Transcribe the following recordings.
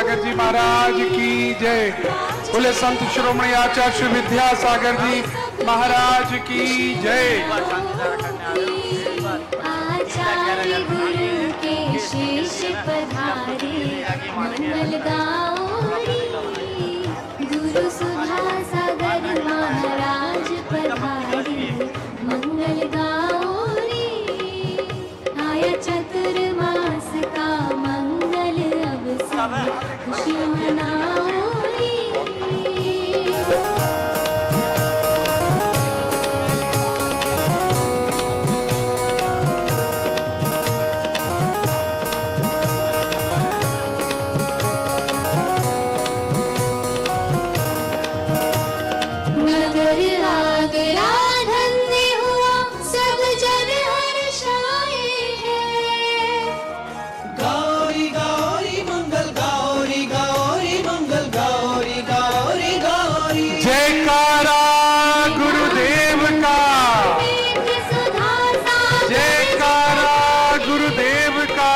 सागर जी महाराज की जय। बोले संत श्रोमणी आचार्य श्री विद्यासागर जी महाराज की जय। आचार्य गुरु के शीश पधारे मंगल गाओरी, गुरु सुधा सागर महाराज पधारे मंगल गाओरी। आया चतुर्मास का मंगल अवसर खुशी मनाओरी। नगर आगरा धन्य हुआ सब जन हर्षाए हैं। गौरी गौरी मंगल गौरी गौरी मंगल गौरी गौरी गौरी। जयकारा गुरुदेव का, वेद सुधा सागर जयकारा गुरुदेव का,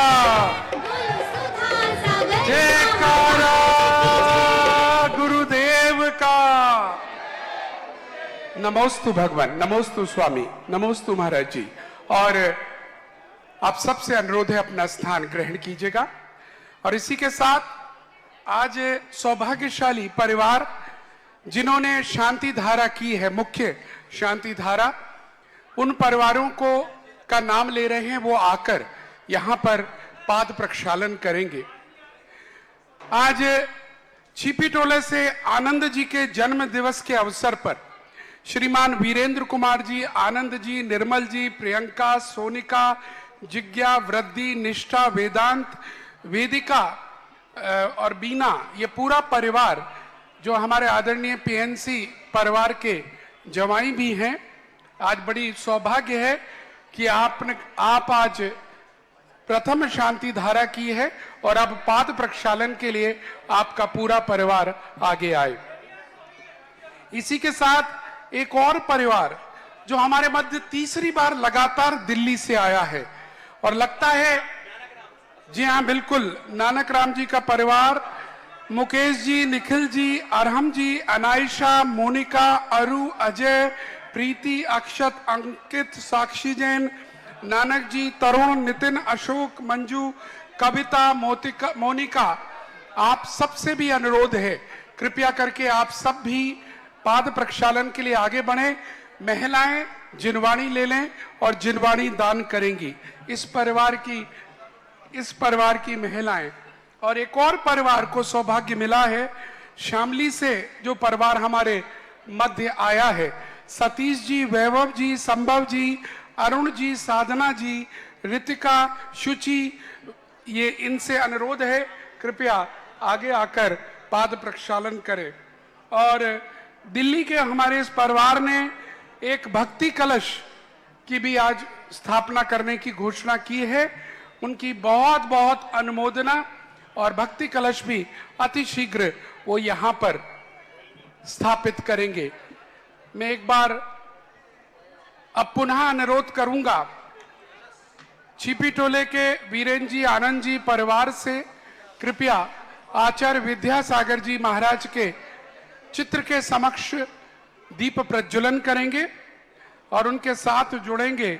गुरु सुधा सागर जयकारा गुरुदेव का। नमोस्तु भगवान, नमोस्तु स्वामी, नमोस्तु महाराज जी। और आप सबसे अनुरोध है अपना स्थान ग्रहण कीजिएगा। और इसी के साथ आज सौभाग्यशाली परिवार जिन्होंने शांति धारा की है, मुख्य शांति धारा, उन परिवारों को का नाम ले रहे हैं, वो आकर यहां पर पाद प्रक्षालन करेंगे। आज छिपीटोले से आनंद जी के जन्म दिवस के अवसर पर श्रीमान वीरेंद्र कुमार जी, आनंद जी, निर्मल जी, प्रियंका, सोनिका, जिज्ञा, वृद्धि, निष्ठा, वेदांत, वेदिका और बीना, ये पूरा परिवार जो हमारे आदरणीय पीएनसी परिवार के जवाई भी हैं, आज बड़ी सौभाग्य है कि आप आज प्रथम शांति धारा की है और अब पाद प्रक्षालन के लिए आपका पूरा परिवार आगे आए। इसी के साथ एक और परिवार जो हमारे मध्य तीसरी बार लगातार दिल्ली से आया है और लगता है, जी हाँ बिल्कुल, नानक राम जी का परिवार, मुकेश जी, निखिल जी, अरहम जी, अनायशा, मोनिका, अरु, अजय, प्रीति, अक्षत, अंकित, साक्षी जैन, नानक जी, तरुण, नितिन, अशोक, मंजू, कविता, मोनिका, आप सबसे भी अनुरोध है, कृपया करके आप सब भी पाद प्रक्षालन के लिए आगे बढ़े। महिलाएं जिनवाणी ले लें और जिनवाणी दान करेंगी। इस परिवार की महिलाएं। और एक और परिवार को सौभाग्य मिला है, शामली से जो परिवार हमारे मध्य आया है, सतीश जी, वैभव जी, संभव जी, अरुण जी, साधना जी, रितिका, शुचि, ये इनसे अनुरोध है कृपया आगे आकर पाद प्रक्षालन करें। और दिल्ली के हमारे इस परिवार ने एक भक्ति कलश की भी आज स्थापना करने की घोषणा की है। उनकी बहुत बहुत अनुमोदना और भक्ति कलश भी अति शीघ्र वो यहां पर स्थापित करेंगे। मैं एक बार अब पुनः अनुरोध करूंगा छिपीटोले के वीरेंद्र जी, आनंद जी परिवार से कृपया आचार्य विद्यासागर जी महाराज के चित्र के समक्ष दीप प्रज्वलन करेंगे और उनके साथ जुड़ेंगे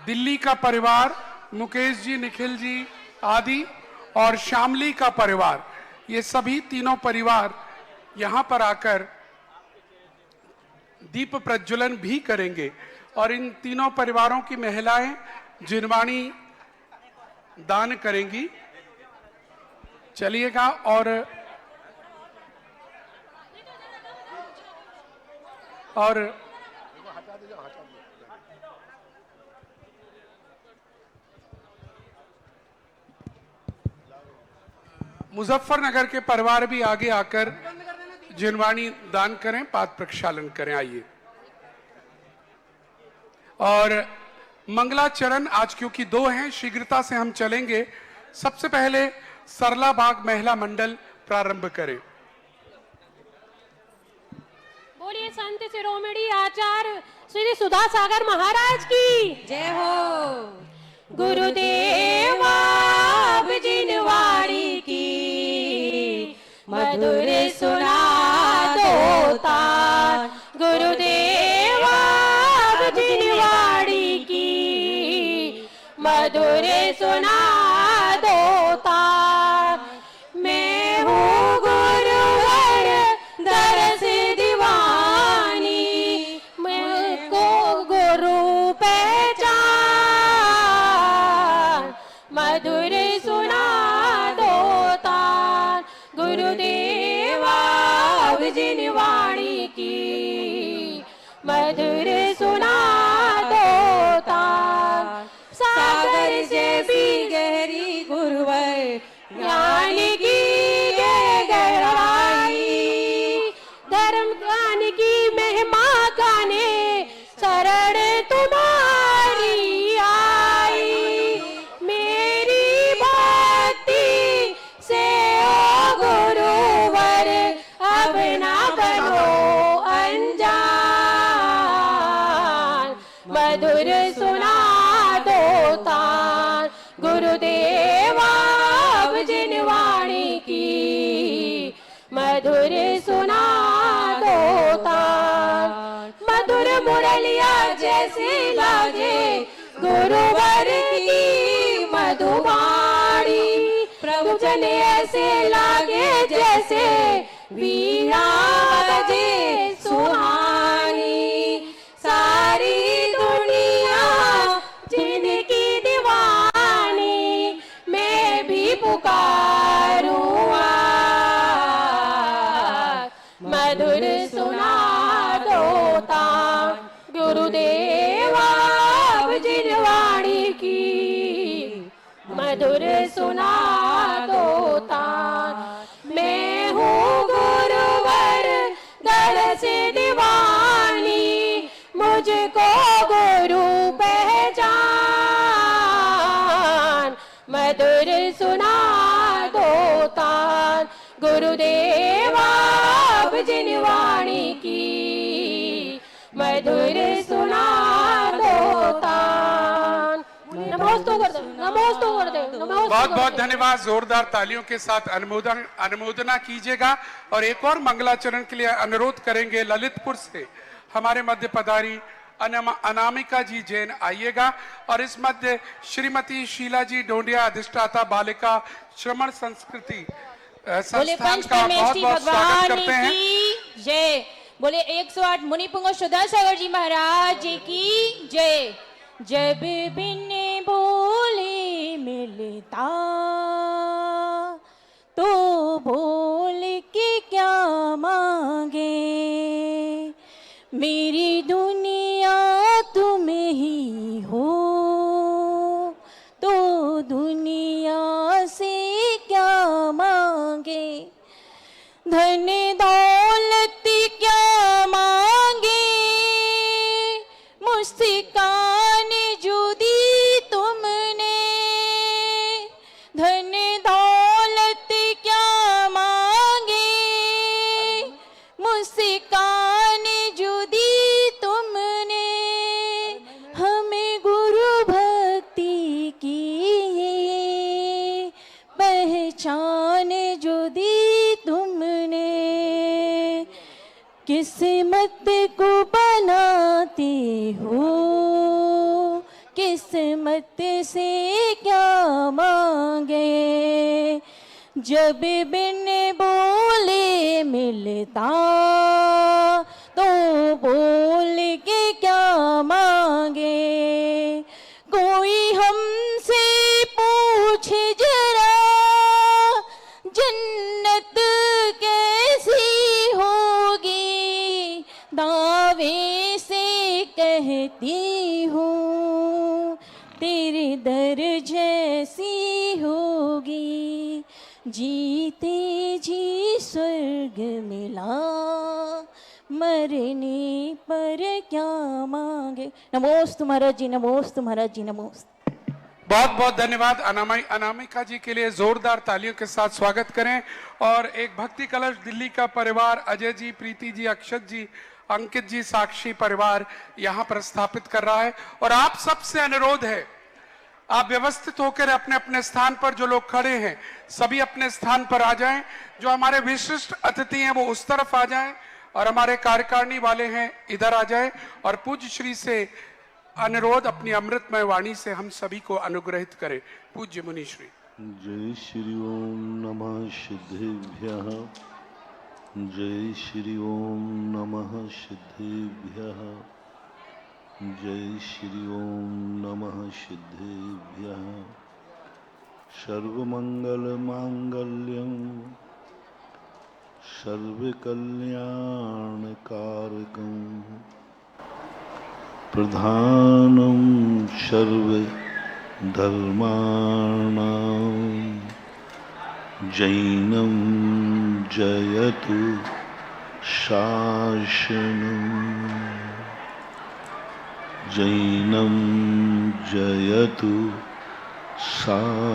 दिल्ली का परिवार, मुकेश जी, निखिल जी आदि, और शामली का परिवार। ये सभी तीनों परिवार यहां पर आकर दीप प्रज्वलन भी करेंगे और इन तीनों परिवारों की महिलाएं जिनवाणी दान करेंगी। चलिएगा। और मुजफ्फरनगर के परिवार भी आगे आकर जिनवाणी दान करें, पाद प्रक्षालन करें। आइए। और मंगलाचरण आज क्योंकि 2 हैं, शीघ्रता से हम चलेंगे। सबसे पहले सरला बाग महिला मंडल प्रारंभ करें। बोलिए संत शिरोमणि आचार्य श्री सुधा सागर महाराज की जय हो। गुरुदेव जिनवाणी की मधुर सुना दो तान गुरुदेवा जिनवाड़ी की मधुर सुना दो तान मैं हूँ गुरुवर दरस दीवानी मुझको गुरु पहचान मधुर सुना दो तान गुरुदेवा जिनवाणी की मधुर सुना दो तान सागर से भी गहरी गुरुवर ज्ञान की ये गहराई धर्म ज्ञान की महिमा गाने शरण तुम्हारी आई मेरी भक्ति से ओ गुरुवर अब ना बनो अनजान मधुर सुना दो तान गुरुदेवा जिनवाणी की मधुर सुना दो तान मधुर मुरलिया जैसे लागे गुरुवर की मधुवाणी प्रवचन ऐसे लागे जैसे वीणा बजे सुहानी सारी दुनिया जिनकी दीवानी मैं भी पुकारूं मधुर सुना दो तान गुरुदेवा जिनवाणी की मधुर सुना दो तान मैं हूँ गुरुवर दरस दीवानी मुझको गुरु पहचान मधुर सुना दो तान गुरुदेवा जिनवाणी की मधुर सुना दो तान नमोस्तु गुरुदेव नमोस्तु गुरुदेव नमोस्तु बहुत बहुत धन्यवाद जोरदार तालियों के साथ अनुमोदना कीजिएगा और एक और मंगलाचरण के लिए अनुरोध करेंगे ललितपुर से हमारे मध्य पधारी अनामिका जी जैन आइएगा और इस मध्य श्रीमती शीला जी डोंडिया अधिष्ठाता बालिका श्रमण संस्कृति बोले संस्थान का बहुत बहुत स्वागत करते हैं जय बोले 108 मुनिपुंग सुधा सागर जी महाराज जी की जय जब बिन बोले मिलता तो बोल के क्या मांगे मेरी दुनिया तुम ही हो तो दुनिया से क्या मांगे धन दौलत क्या मांगे मुस्कान जो दी तुमने धन दौलत क्या मांगे मुस्कान जो दी तुमने हमें गुरु भक्ति की पहचान जो दी तुमने किस्मत को बनाते हो किस्मत से क्या मांगे जब बिन बोले मिलता तो बोल के क्या मांगे कोई हमसे पूछे जरा जन्नत कैसी होगी दावे से कहती हूँ तेरे दर जैसी होगी जीते जी स्वर्ग मिला मरने पर क्या मांगे नमोस्तु महाराज जी नमोस्तु महाराज जी नमोस्तु बहुत बहुत धन्यवाद अनामिका जी के लिए जोरदार तालियों के साथ स्वागत करें और एक भक्ति कलश दिल्ली का परिवार अजय जी प्रीति जी अक्षत जी अंकित जी साक्षी परिवार यहाँ पर स्थापित कर रहा है और आप सबसे अनुरोध है आप व्यवस्थित होकर अपने अपने स्थान पर, जो लोग खड़े हैं सभी अपने स्थान पर आ जाएं। जो हमारे विशिष्ट अतिथि हैं वो उस तरफ आ जाएं और हमारे कार्यकारिणी वाले हैं इधर आ जाएं। और पूज्य श्री से अनुरोध अपनी अमृतमय वाणी से हम सभी को अनुग्रहित करें। पूज्य मुनि श्री। जय श्री ओम नमः सिद्धेभ्यः। जय श्री ओम नमः सिद्धेभ्यः। जय श्री ओम नमः सिद्धेभ्यः। सर्वमंगल मांगल्यं सर्वकल्याणकारकं प्रधानं सर्वधर्माणां जैनं जयतु शासनम्। जैनं जयतु शासनम्।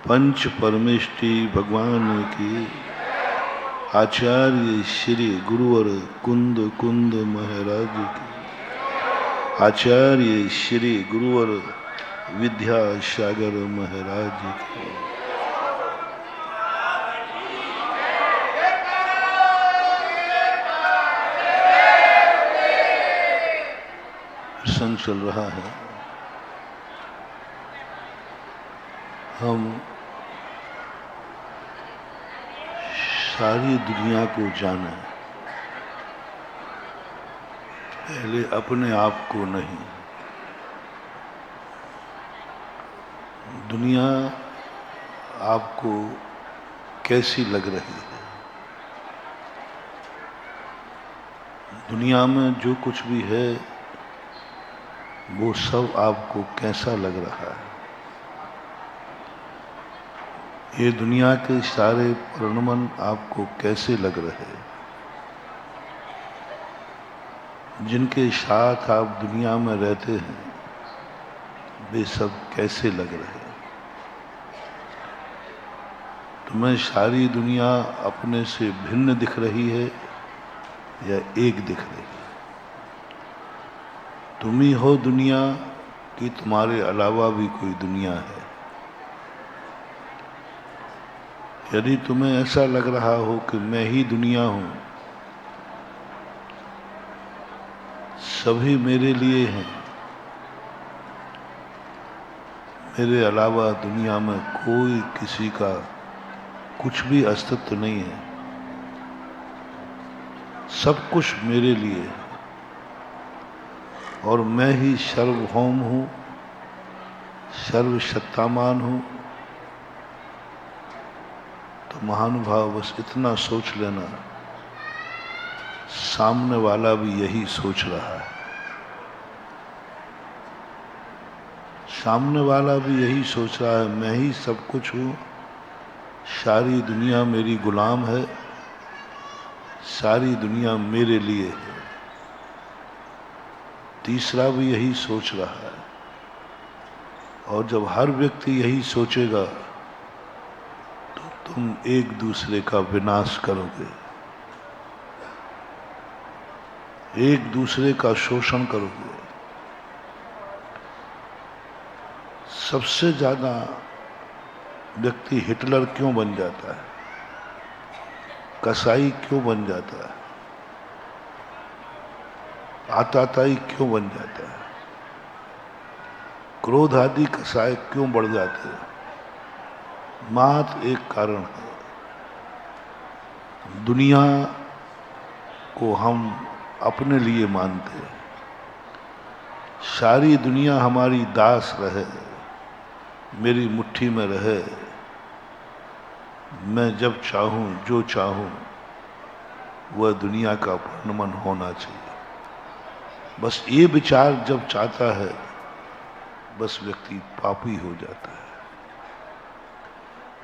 पंच परमेष्टि भगवान की आचार्य श्री गुरुवर कुंद कुंद महाराज की, आचार्य श्री गुरुवर विद्यासागर महाराज की। प्रसंग चल रहा है, हम सारी दुनिया को जाने, पहले अपने आप को नहीं। दुनिया आपको कैसी लग रही है? दुनिया में जो कुछ भी है वो सब आपको कैसा लग रहा है? ये दुनिया के सारे परिणमन आपको कैसे लग रहे हैं? जिनके साथ आप दुनिया में रहते हैं वे सब कैसे लग रहे हैं? तुम्हें सारी दुनिया अपने से भिन्न दिख रही है या एक दिख रही है? तुम ही हो दुनिया कि तुम्हारे अलावा भी कोई दुनिया है? यदि तुम्हें ऐसा लग रहा हो कि मैं ही दुनिया हूं, सभी मेरे लिए हैं, मेरे अलावा दुनिया में कोई किसी का कुछ भी अस्तित्व नहीं है, सब कुछ मेरे लिए है और मैं ही सर्वभौम हूं, सर्वसत्तामान हूं, तो महानुभाव बस इतना सोच लेना, सामने वाला भी यही सोच रहा है। सामने वाला भी यही सोच रहा है, मैं ही सब कुछ हूं, सारी दुनिया मेरी गुलाम है, सारी दुनिया मेरे लिए है। तीसरा भी यही सोच रहा है। और जब हर व्यक्ति यही सोचेगा तो तुम एक दूसरे का विनाश करोगे, एक दूसरे का शोषण करोगे। सबसे ज्यादा व्यक्ति हिटलर क्यों बन जाता है? कसाई क्यों बन जाता है? आतताई क्यों बन जाता है? क्रोध आदि कसाय क्यों बढ़ जाते हैं? मात्र एक कारण है, दुनिया को हम अपने लिए मानते हैं। सारी दुनिया हमारी दास रहे, मेरी मुट्ठी में रहे, मैं जब चाहूं जो चाहूं वह दुनिया का परिणमन होना चाहिए। बस ये विचार जब चाहता है बस व्यक्ति पापी हो जाता है,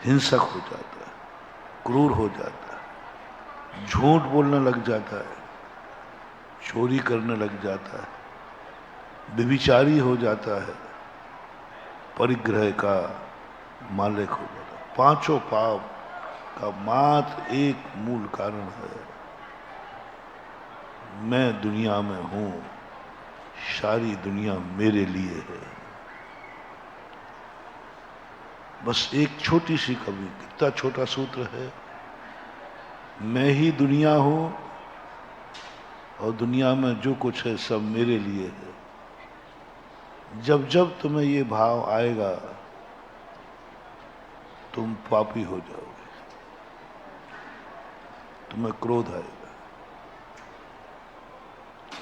हिंसक हो जाता है, क्रूर हो जाता है, झूठ बोलने लग जाता है, चोरी करने लग जाता है, व्यभिचारी हो जाता है, परिग्रह का मालिक हो जाता है। पांचों पाप का मात्र एक मूल कारण है, मैं दुनिया में हूं, सारी दुनिया मेरे लिए है। बस एक छोटी सी कवि, कितना छोटा सूत्र है, मैं ही दुनिया हूं और दुनिया में जो कुछ है सब मेरे लिए है। जब जब तुम्हें ये भाव आएगा तुम पापी हो जाओगे, तुम्हें क्रोध आएगा।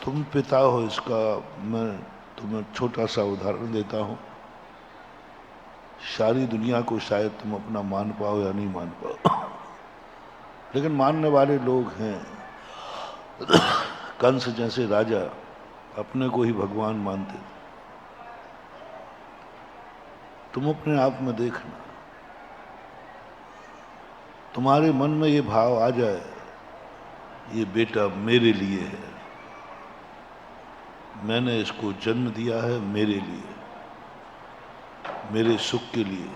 तुम पिता हो, इसका मैं तुम्हें छोटा सा उदाहरण देता हूं। सारी दुनिया को शायद तुम अपना मान पाओ या नहीं मान पाओ, लेकिन मानने वाले लोग हैं। कंस जैसे राजा अपने को ही भगवान मानते थे। तुम अपने आप में देखना, तुम्हारे मन में ये भाव आ जाए, ये बेटा मेरे लिए है, मैंने इसको जन्म दिया है मेरे लिए, मेरे सुख के लिए,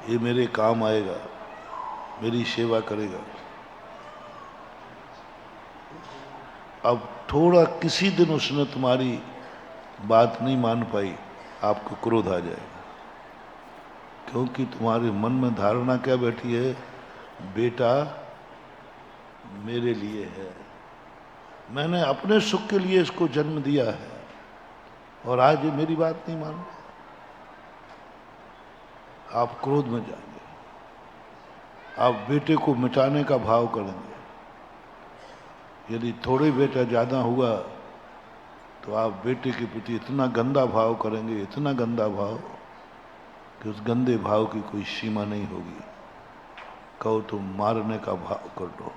ये मेरे काम आएगा, मेरी सेवा करेगा। अब थोड़ा किसी दिन उसने तुम्हारी बात नहीं मान पाई, आपको क्रोध आ जाएगा, क्योंकि तुम्हारे मन में धारणा क्या बैठी है, बेटा मेरे लिए है, मैंने अपने सुख के लिए इसको जन्म दिया है और आज ये मेरी बात नहीं मान रहा। आप क्रोध में जाएंगे, आप बेटे को मिटाने का भाव करेंगे। यदि थोड़े बेटा ज्यादा हुआ तो आप बेटे के प्रति इतना गंदा भाव करेंगे, इतना गंदा भाव कि उस गंदे भाव की कोई सीमा नहीं होगी। कहो तुम मारने का भाव कर दो।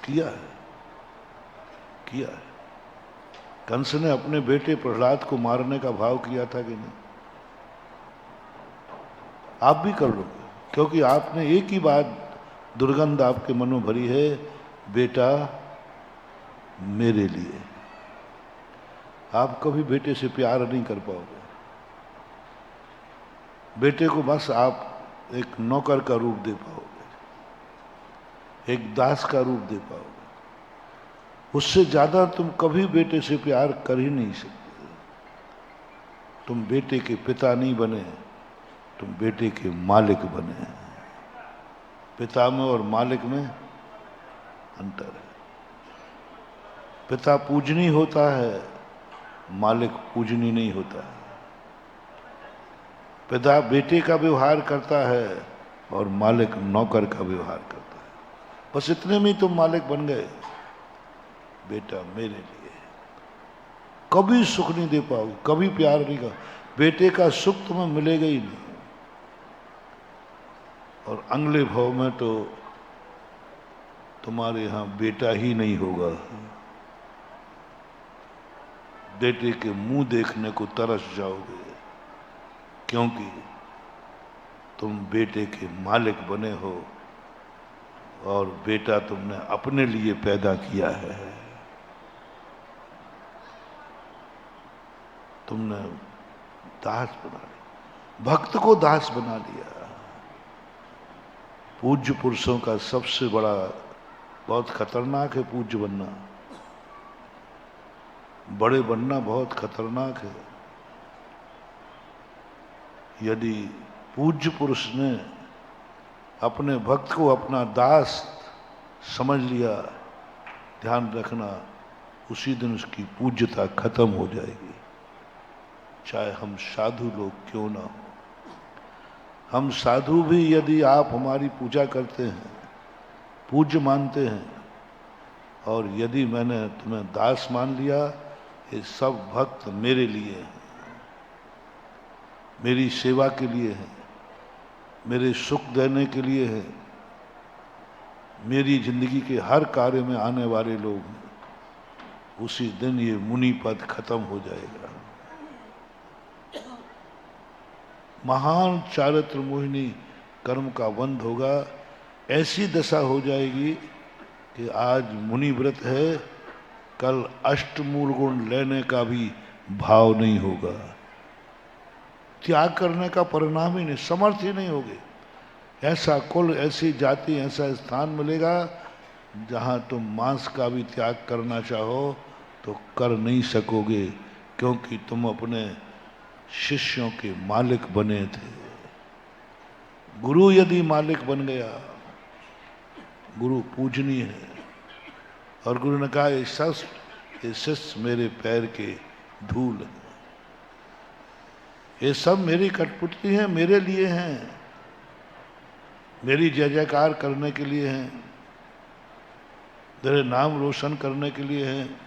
किया है, किया है। कंस ने अपने बेटे प्रहलाद को मारने का भाव किया था कि नहीं? आप भी कर लोगे, क्योंकि आपने एक ही बात दुर्गंध आपके मन में भरी है, बेटा मेरे लिए। आप कभी बेटे से प्यार नहीं कर पाओगे। बेटे को बस आप एक नौकर का रूप दे पाओगे, एक दास का रूप दे पाओगे। उससे ज्यादा तुम कभी बेटे से प्यार कर ही नहीं सकते। तुम बेटे के पिता नहीं बने, तुम बेटे के मालिक बने। पिता में और मालिक में अंतर है। पिता पूजनीय होता है, मालिक पूजनीय नहीं होता है। पिता बेटे का व्यवहार करता है और मालिक नौकर का व्यवहार करता है। बस इतने में ही तुम मालिक बन गए। बेटा मेरे लिए, कभी सुख नहीं दे पाओगे, कभी प्यार नहीं कर, बेटे का सुख तुम्हें मिलेगा ही नहीं। और अगले भाव में तो तुम्हारे यहां बेटा ही नहीं होगा। बेटे के मुंह देखने को तरस जाओगे, क्योंकि तुम बेटे के मालिक बने हो और बेटा तुमने अपने लिए पैदा किया है। तुमने दास बना लिया, भक्त को दास बना लिया। पूज्य पुरुषों का सबसे बड़ा, बहुत खतरनाक है पूज्य बनना। बड़े बनना बहुत खतरनाक है। यदि पूज्य पुरुष ने अपने भक्त को अपना दास समझ लिया, ध्यान रखना उसी दिन उसकी पूज्यता खत्म हो जाएगी, चाहे हम साधु लोग क्यों ना हो। हम साधु भी यदि आप हमारी पूजा करते हैं, पूज्य मानते हैं, और यदि मैंने तुम्हें दास मान लिया, ये सब भक्त मेरे लिए हैं, मेरी सेवा के लिए हैं, मेरे सुख देने के लिए हैं, मेरी जिंदगी के हर कार्य में आने वाले लोग हैं, उसी दिन ये मुनि पद खत्म हो जाएगा। महान चारित्र मोहिनी कर्म का बंध होगा। ऐसी दशा हो जाएगी कि आज मुनि व्रत है, कल अष्टमूल गुण लेने का भी भाव नहीं होगा। त्याग करने का परिणाम ही नहीं, समर्थ ही नहीं होगे। ऐसा कुल, ऐसी जाति, ऐसा स्थान मिलेगा जहां तुम मांस का भी त्याग करना चाहो तो कर नहीं सकोगे, क्योंकि तुम अपने शिष्यों के मालिक बने थे। गुरु यदि मालिक बन गया, गुरु पूजनीय है। और गुरु ने कहा ये शिष्य मेरे पैर के धूल हैं, ये सब मेरी कठपुतली हैं, मेरे लिए हैं, मेरी जय जयकार करने के लिए हैं, तेरे नाम रोशन करने के लिए हैं,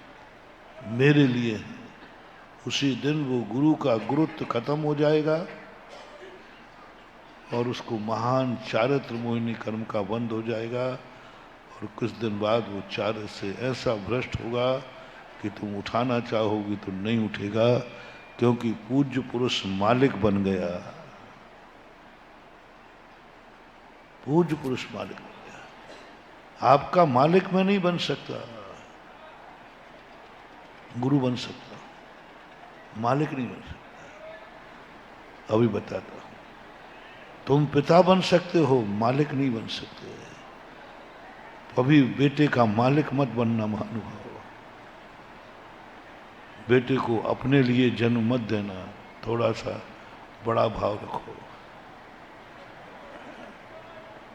मेरे लिए हैं। उसी दिन वो गुरु का गुरुत्व खत्म हो जाएगा और उसको महान चारित्र मोहिनी कर्म का बंद हो जाएगा। और कुछ दिन बाद वो चारित्र से ऐसा भ्रष्ट होगा कि तुम उठाना चाहोगी तो नहीं उठेगा, क्योंकि पूज्य पुरुष मालिक बन गया। पूज्य पुरुष मालिक बन गया। आपका मालिक मैं नहीं बन सकता, गुरु बन सकता, मालिक नहीं बन सकता। अभी बताता हूं, तुम पिता बन सकते हो, मालिक नहीं बन सकते। कभी बेटे का मालिक मत बनना महानुभाव। बेटे को अपने लिए जन्म मत देना, थोड़ा सा बड़ा भाव रखो,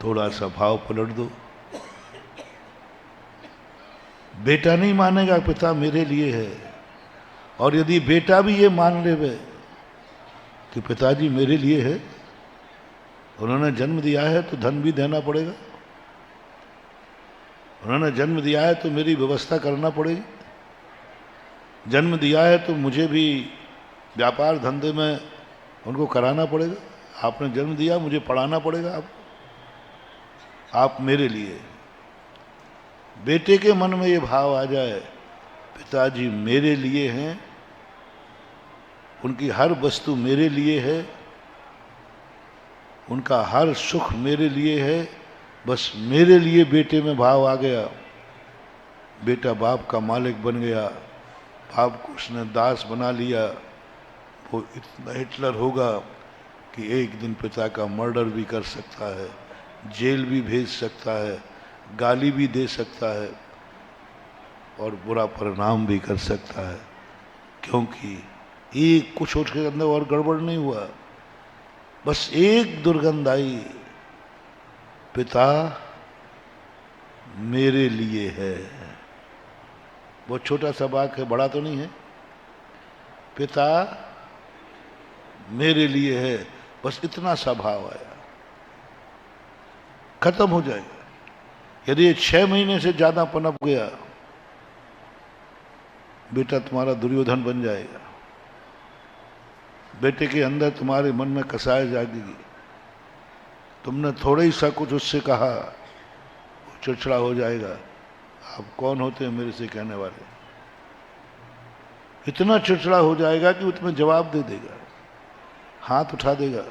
थोड़ा सा भाव पलट दो। बेटा नहीं मानेगा पिता मेरे लिए है, और यदि बेटा भी ये मान लेवे कि पिताजी मेरे लिए है, उन्होंने जन्म दिया है तो धन भी देना पड़ेगा, उन्होंने जन्म दिया है तो मेरी व्यवस्था करना पड़ेगी, जन्म दिया है तो मुझे भी व्यापार धंधे में उनको कराना पड़ेगा, आपने जन्म दिया मुझे पढ़ाना पड़ेगा, आप मेरे लिए। बेटे के मन में ये भाव आ जाए पिताजी मेरे लिए हैं, उनकी हर वस्तु मेरे लिए है, उनका हर सुख मेरे लिए है, बस मेरे लिए बेटे में भाव आ गया, बेटा बाप का मालिक बन गया, बाप को उसने दास बना लिया, वो इतना हिटलर होगा कि एक दिन पिता का मर्डर भी कर सकता है, जेल भी भेज सकता है, गाली भी दे सकता है और बुरा परिणाम भी कर सकता है, क्योंकि एक कुछ उसके अंदर और गड़बड़ नहीं हुआ, बस एक दुर्गंध आई, पिता मेरे लिए है। बहुत छोटा सा वाक्य है, बड़ा तो नहीं है, पिता मेरे लिए है, बस इतना सा भाव आया, खत्म हो जाएगा। यदि ये 6 महीने से ज्यादा पनप गया, बेटा तुम्हारा दुर्योधन बन जाएगा, बेटे के अंदर तुम्हारे मन में कसाय जागेगी, तुमने थोड़ा ही सा कुछ उससे कहा, वो चिड़चिड़ा हो जाएगा, आप कौन होते हैं मेरे से कहने वाले, इतना चिड़चिड़ा हो जाएगा कि वो तुम्हें जवाब दे देगा, हाथ उठा देगा,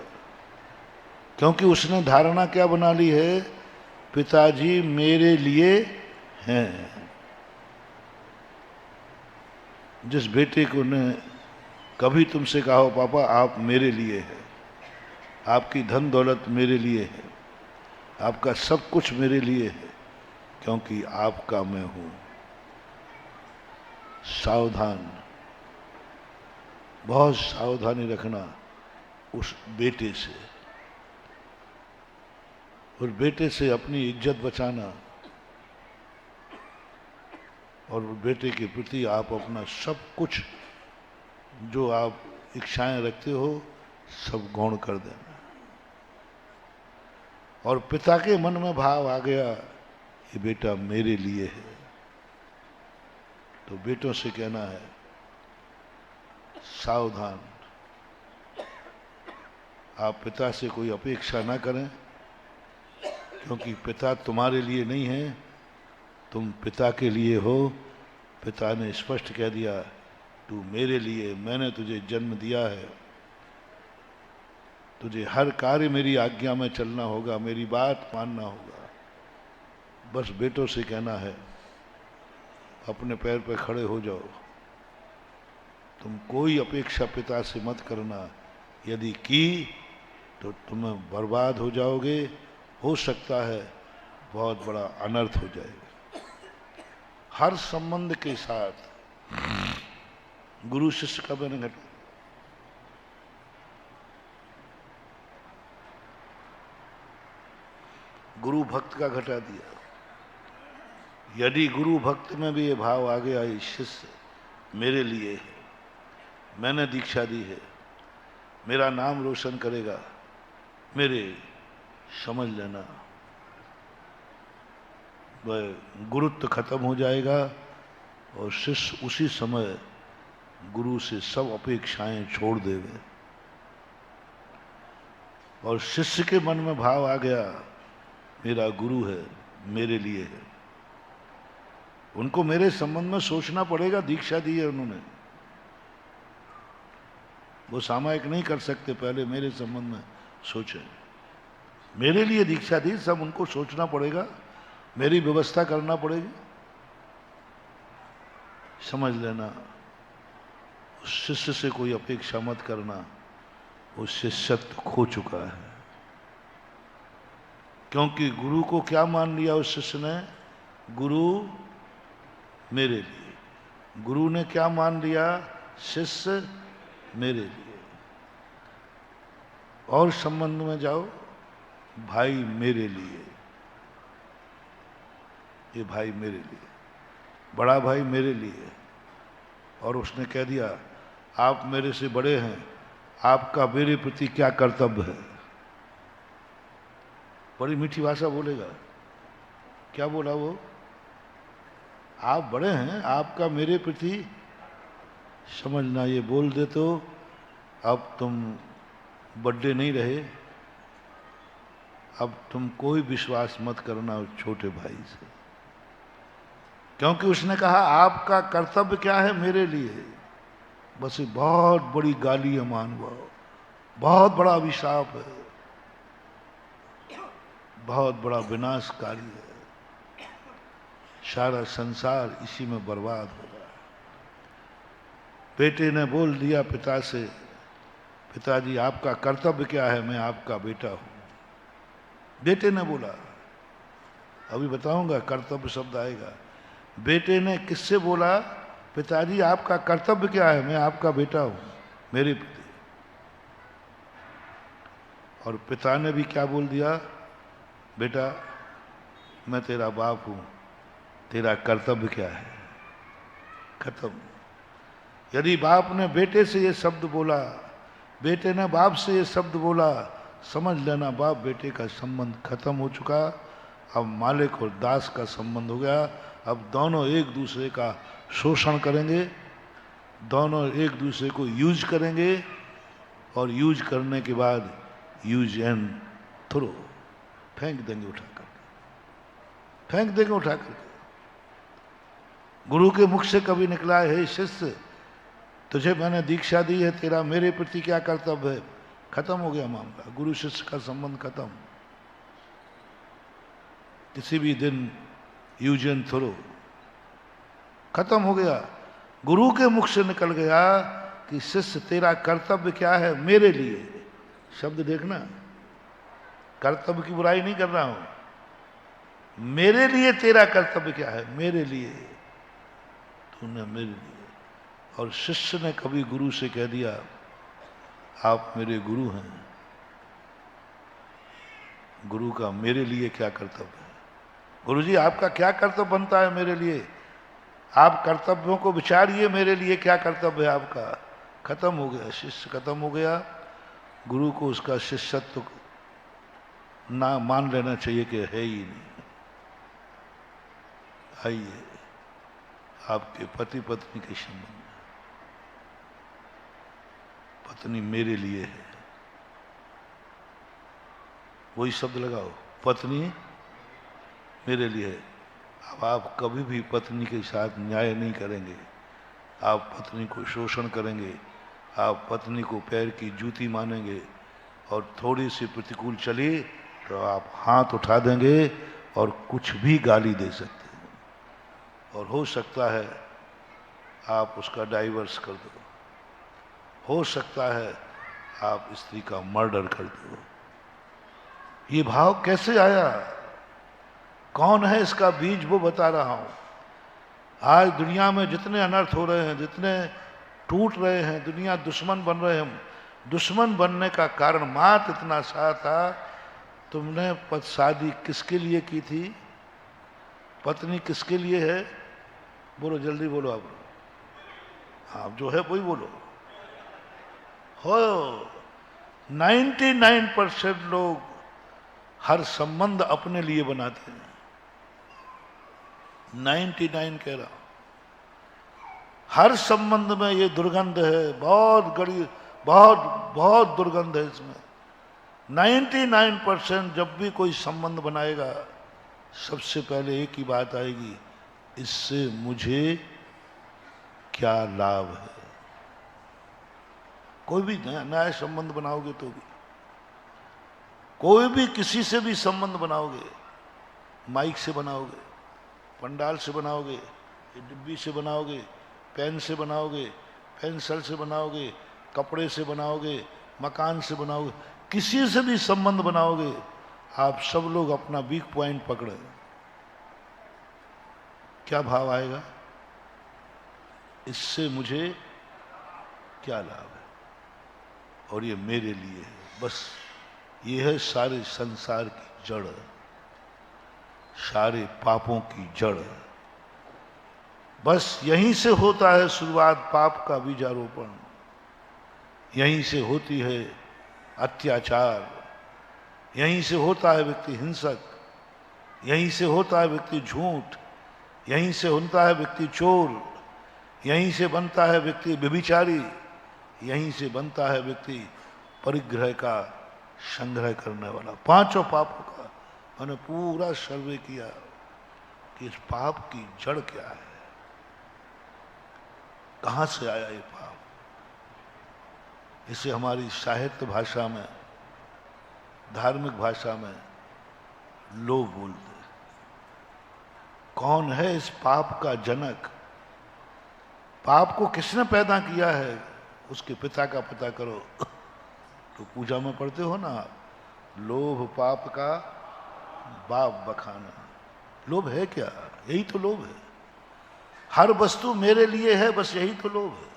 क्योंकि उसने धारणा क्या बना ली है, पिताजी मेरे लिए हैं। जिस बेटे को ने कभी तुमसे कहा हो पापा आप मेरे लिए हैं, आपकी धन दौलत मेरे लिए है, आपका सब कुछ मेरे लिए है, क्योंकि आपका मैं हूं, सावधान, बहुत सावधानी रखना उस बेटे से, और बेटे से अपनी इज्जत बचाना, और बेटे के प्रति आप अपना सब कुछ जो आप इच्छाएं रखते हो सब गौण कर देना। और पिता के मन में भाव आ गया ये बेटा मेरे लिए है, तो बेटों से कहना है सावधान, आप पिता से कोई अपेक्षा ना करें, क्योंकि पिता तुम्हारे लिए नहीं है, तुम पिता के लिए हो। पिता ने स्पष्ट कह दिया तू मेरे लिए, मैंने तुझे जन्म दिया है, तुझे हर कार्य मेरी आज्ञा में चलना होगा, मेरी बात मानना होगा। बस बेटों से कहना है अपने पैर पर खड़े हो जाओ, तुम कोई अपेक्षा पिता से मत करना, यदि की तो तुम्हें बर्बाद हो जाओगे, हो सकता है बहुत बड़ा अनर्थ हो जाएगा। हर संबंध के साथ गुरु शिष्य का मैंने घटा, गुरु भक्त का घटा दिया। यदि गुरु भक्त में भी ये भाव आ गया, ये शिष्य मेरे लिए है, मैंने दीक्षा दी है, मेरा नाम रोशन करेगा, मेरे, समझ लेना वह गुरुत्व खत्म हो जाएगा और शिष्य उसी समय गुरु से सब अपेक्षाएं छोड़ देवे। और शिष्य के मन में भाव आ गया, मेरा गुरु है, मेरे लिए है, उनको मेरे संबंध में सोचना पड़ेगा। दीक्षा दी है उन्होंने, वो सामायिक नहीं कर सकते, पहले मेरे संबंध में सोचे। मेरे लिए दीक्षा दी, सब उनको सोचना पड़ेगा, मेरी व्यवस्था करना पड़ेगी। समझ लेना, उस शिष्य से कोई अपेक्षा मत करना, वो शिष्यत्व खो चुका है। क्योंकि गुरु को क्या मान लिया उस शिष्य ने? गुरु मेरे लिए। गुरु ने क्या मान लिया? शिष्य मेरे लिए। और संबंध में जाओ, भाई मेरे लिए, ये भाई मेरे लिए, बड़ा भाई मेरे लिए। और उसने कह दिया, आप मेरे से बड़े हैं, आपका मेरे प्रति क्या कर्तव्य है? बड़ी मीठी भाषा बोलेगा। क्या बोला वो? आप बड़े हैं, आपका मेरे प्रति, समझना ये बोल दे तो अब तुम बड़े नहीं रहे, अब तुम कोई विश्वास मत करना उस छोटे भाई से। क्योंकि उसने कहा आपका कर्तव्य क्या है मेरे लिए। बस ये बहुत बड़ी गाली है मानव, बहुत बड़ा अभिशाप है, बहुत बड़ा विनाशकारी है। सारा संसार इसी में बर्बाद हो रहा है। बेटे ने बोल दिया पिता से, पिताजी आपका कर्तव्य क्या है, मैं आपका बेटा हूं। बेटे ने बोला, अभी बताऊंगा कर्तव्य शब्द आएगा। बेटे ने किससे बोला? पिताजी आपका कर्तव्य क्या है, मैं आपका बेटा हूं, मेरे प्रति। और पिता ने भी क्या बोल दिया? बेटा मैं तेरा बाप हूं, तेरा कर्तव्य क्या है? खत्म। यदि बाप ने बेटे से ये शब्द बोला, बेटे ने बाप से ये शब्द बोला, समझ लेना बाप बेटे का संबंध खत्म हो चुका। अब मालिक और दास का संबंध हो गया। अब दोनों एक दूसरे का शोषण करेंगे, दोनों एक दूसरे को यूज करेंगे, और यूज करने के बाद यूज एंड थ्रो, फेंक देंगे उठाकर, फेंक देंगे उठाकर। गुरु के मुख से कभी निकला है, हे शिष्य तुझे मैंने दीक्षा दी है, तेरा मेरे प्रति क्या कर्तव्य है? खत्म हो गया मामला, गुरु शिष्य का संबंध खत्म। किसी भी दिन यूज एंड थ्रो खत्म हो गया। गुरु के मुख से निकल गया कि शिष्य तेरा कर्तव्य क्या है मेरे लिए। शब्द देखना, कर्तव्य की बुराई नहीं कर रहा हूं, मेरे लिए तेरा कर्तव्य क्या है, मेरे लिए, तूने मेरे लिए। और शिष्य ने कभी गुरु से कह दिया आप मेरे गुरु हैं, गुरु का मेरे लिए क्या कर्तव्य है? गुरुजी आपका क्या कर्तव्य बनता है मेरे लिए? आप कर्तव्यों को विचारिए, मेरे लिए क्या कर्तव्य है आपका? खत्म हो गया, शिष्य खत्म हो गया। गुरु को उसका शिष्यत्व ना मान लेना चाहिए कि है ही नहीं। आइए आपके पति पत्नी के संबंध में, पत्नी मेरे लिए है, वही शब्द लगाओ, पत्नी मेरे लिए है। अब आप कभी भी पत्नी के साथ न्याय नहीं करेंगे, आप पत्नी को शोषण करेंगे, आप पत्नी को पैर की जूती मानेंगे, और थोड़ी सी प्रतिकूल चली तो आप हाथ उठा देंगे और कुछ भी गाली दे सकते हैं। और हो सकता है आप उसका डाइवर्स कर दो, हो सकता है आप स्त्री का मर्डर कर दो। ये भाव कैसे आया? कौन है इसका बीज? वो बता रहा हूं। आज दुनिया में जितने अनर्थ हो रहे हैं, जितने टूट रहे हैं, दुनिया दुश्मन बन रहे हैं। दुश्मन बनने का कारण मात्र इतना सा था, तुमने शादी किसके लिए की थी, पत्नी किसके लिए है? बोलो जल्दी बोलो आप। आप जो है वही बोलो। हो 99% लोग हर संबंध अपने लिए बनाते हैं। 99 कह रहा हूं। हर संबंध में ये दुर्गंध है, बहुत गड़ी, बहुत दुर्गंध है इसमें। 99% जब भी कोई संबंध बनाएगा, सबसे पहले एक ही बात आएगी, इससे मुझे क्या लाभ है। कोई भी नया संबंध बनाओगे तो भी, कोई भी किसी से भी संबंध बनाओगे, माइक से बनाओगे, पंडाल से बनाओगे, डिब्बी से बनाओगे, पेन से बनाओगे, पेंसिल से बनाओगे, कपड़े से बनाओगे, मकान से बनाओगे, किसी से भी संबंध बनाओगे, आप सब लोग अपना वीक पॉइंट पकड़े, क्या भाव आएगा? इससे मुझे क्या लाभ है और ये मेरे लिए है। बस ये है सारे संसार की जड़, सारे पापों की जड़। बस यहीं से होता है शुरुआत पाप का बीजारोपण, यहीं से होती है अत्याचार, यहीं से होता है व्यक्ति हिंसक, यहीं से होता है व्यक्ति झूठ, यहीं से होता है व्यक्ति चोर, यहीं से बनता है व्यक्ति व्यभिचारी, यहीं से बनता है व्यक्ति परिग्रह का संग्रह करने वाला। पांचों पापों का मैंने पूरा सर्वे किया कि इस पाप की जड़ क्या है, कहां से आया ये पाप। इसे हमारी साहित्य भाषा में, धार्मिक भाषा में लोभ बोलते। कौन है इस पाप का जनक? पाप को किसने पैदा किया है, उसके पिता का पता करो। तो पूजा में पढ़ते हो ना, लोभ पाप का बाप बखाना। लोभ है क्या? यही तो लोभ है। हर वस्तु मेरे लिए है, बस यही तो लोभ है।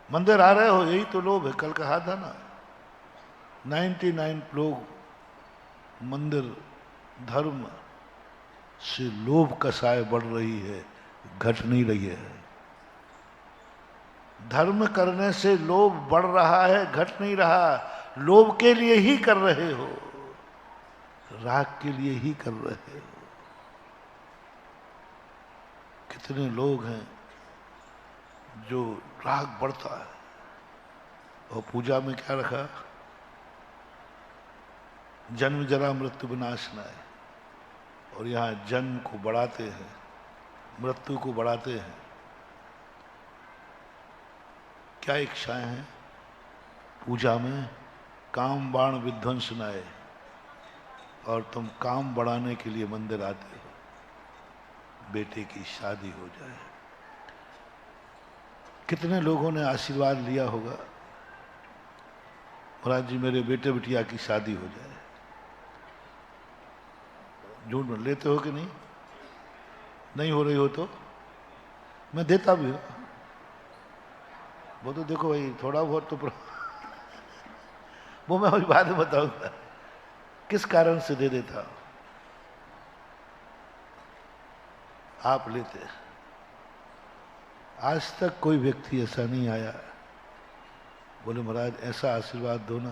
मंदिर आ रहे हो, यही तो लोभ है। कल कहा था ना, 99 लोग मंदिर धर्म से लोभ कसाय बढ़ रही है, घट नहीं रही है। धर्म करने से लोभ बढ़ रहा है, घट नहीं रहा। लोभ के लिए ही कर रहे हो, राग के लिए ही कर रहे हो। कितने लोग हैं जो राग बढ़ता है और पूजा में क्या रखा? जन्म जरा मृत्यु विनाश न है, और यहाँ जन्म को बढ़ाते हैं, मृत्यु को बढ़ाते हैं। क्या इच्छाएं हैं पूजा में? काम बाण विध्वंस नाए, और तुम काम बढ़ाने के लिए मंदिर आते हो, बेटे की शादी हो जाए। कितने लोगों ने आशीर्वाद लिया होगा, महाराज जी मेरे बेटे बिटिया की शादी हो जाए। झूठ में लेते हो कि नहीं? नहीं हो रही हो तो मैं देता भी हूं। वो तो देखो भाई, थोड़ा बहुत तो वो मैं अभी बाद में बताऊंगा किस कारण से दे देता हूं। आप लेते। आज तक कोई व्यक्ति ऐसा नहीं आया बोले महाराज ऐसा आशीर्वाद दो ना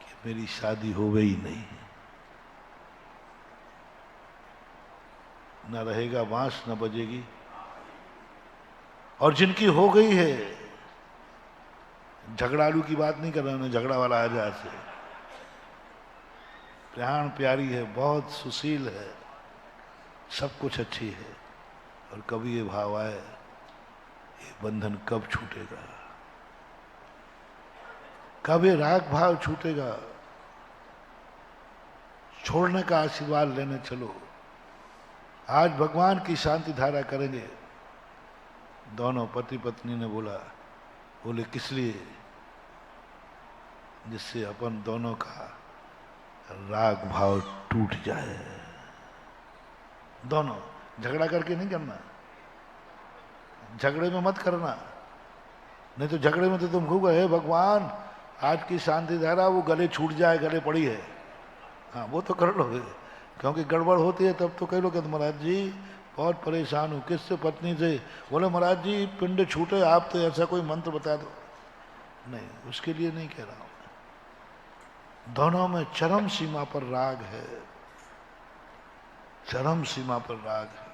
कि मेरी शादी हो गई नहीं, न रहेगा बांस न बजेगी। और जिनकी हो गई है, झगड़ालू की बात नहीं कर रहा हूं, झगड़ा वाला आ जा से, प्राण प्यारी है, बहुत सुशील है, सब कुछ अच्छी है, और कभी ये भाव आए ये बंधन कब छूटेगा, कब ये राग भाव छूटेगा। छोड़ने का आशीर्वाद लेने चलो। आज भगवान की शांति धारा करेंगे। दोनों पति पत्नी ने बोला, बोले किस लिए? जिससे अपन दोनों का राग भाव टूट जाए। दोनों झगड़ा करके नहीं करना, झगड़े में मत करना, नहीं तो झगड़े में तो तुम खूब हे भगवान आज की शांति धारा वो गले छूट जाए, गले पड़ी है, हाँ वो तो कर लोगे। क्योंकि गड़बड़ होती है तब तो कह लो कि महाराज जी बहुत परेशान हूँ, किससे, पत्नी से। बोले महाराज जी पिंड छूटे, आप तो ऐसा कोई मंत्र बता दो। नहीं, उसके लिए नहीं कह रहा हूं। दोनों में चरम सीमा पर राग है, चरम सीमा पर राग है।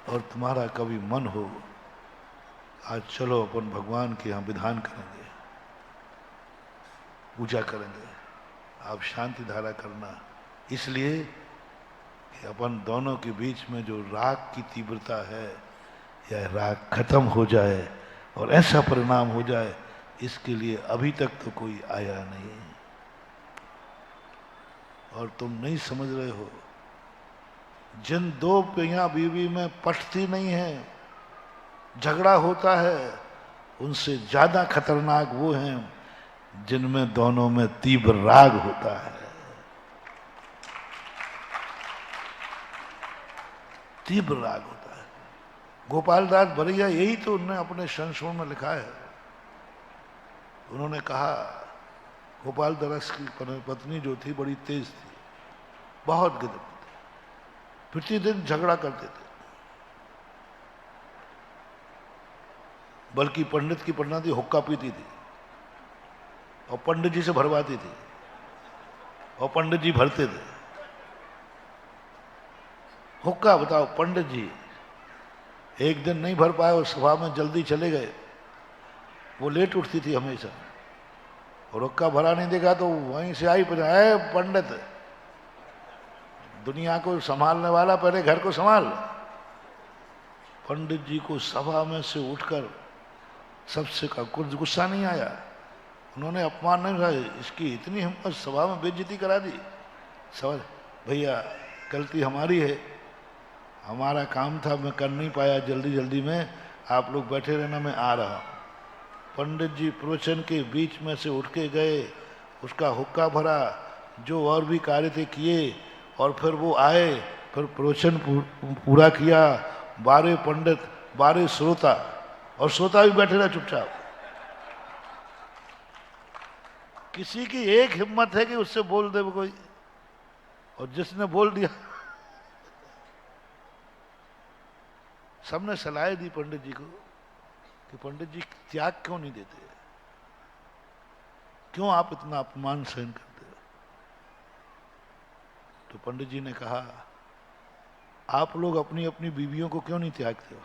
और तुम्हारा कभी मन हो आज चलो अपन भगवान के यहाँ विधान करेंगे, पूजा करेंगे, आप शांति धारा करना, इसलिए कि अपन दोनों के बीच में जो राग की तीव्रता है यह राग खत्म हो जाए और ऐसा परिणाम हो जाए, इसके लिए अभी तक तो कोई आया नहीं। और तुम नहीं समझ रहे हो, जिन दो मियां बीवी में पटती नहीं है, झगड़ा होता है, उनसे ज्यादा खतरनाक वो हैं जिनमें दोनों में तीव्र राग होता है, तीव्र राग होता है। गोपाल दास भरैया यही तो उन्होंने अपने संस्मरण में लिखा है। उन्होंने कहा गोपाल दास की पत्नी जो थी बड़ी तेज थी, बहुत गिरफ्त थी, प्रतिदिन झगड़ा करते थे, बल्कि पंडित की पन्नाती हुक्का पीती थी और पंडित जी से भरवाती थी और पंडित जी भरते थे। हुक्का बताओ, पंडित जी एक दिन नहीं भर पाए और सभा में जल्दी चले गए, वो लेट उठती थी हमेशा, और हुक्का भरा नहीं देखा तो वहीं से आई है पंडित, दुनिया को संभालने वाला पहले घर को संभाल। पंडित जी को सभा में से उठकर सबसे का कुछ गुस्सा नहीं आया, उन्होंने अपमान नहीं कहा, इसकी इतनी हिम्मत, सभा में बेइज्जती करा दी। समझ भैया गलती हमारी है, हमारा काम था, मैं कर नहीं पाया जल्दी जल्दी में, आप लोग बैठे रहना, मैं आ रहा हूँ। पंडित जी प्रवचन के बीच में से उठ के गए, उसका हुक्का भरा, जो और भी कार्य थे किए, और फिर वो आए, फिर प्रवचन पूरा किया। 12 पंडित 12 श्रोता, और श्रोता भी बैठे रहे चुपचाप। किसी की एक हिम्मत है कि उससे बोल दे कोई, और जिसने बोल दिया सबने सलाह दी पंडित जी को कि पंडित जी त्याग क्यों नहीं देते, क्यों आप इतना अपमान सहन करते हो। तो पंडित जी ने कहा, आप लोग अपनी अपनी बीवियों को क्यों नहीं त्यागते हो।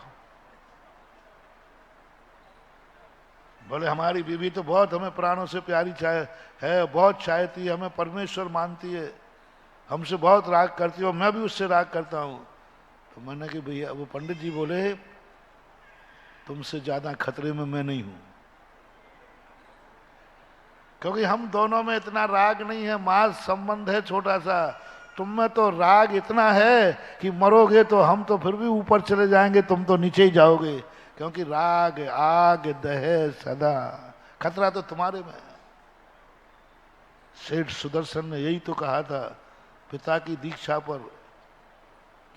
बोले हमारी बीवी तो बहुत हमें प्राणों से प्यारी है, बहुत चाहती है, हमें परमेश्वर मानती है, हमसे बहुत राग करती है, और मैं भी उससे राग करता हूं। तो मैंने कि भैया, वो पंडित जी बोले तुमसे ज्यादा खतरे में मैं नहीं हूं, क्योंकि हम दोनों में इतना राग नहीं है, मास संबंध है छोटा सा। तुम में तो राग इतना है कि मरोगे तो हम तो फिर भी ऊपर चले जाएंगे, तुम तो नीचे ही जाओगे, क्योंकि राग आग दहे सदा, खतरा तो तुम्हारे में है। सेठ सुदर्शन ने यही तो कहा था पिता की दीक्षा पर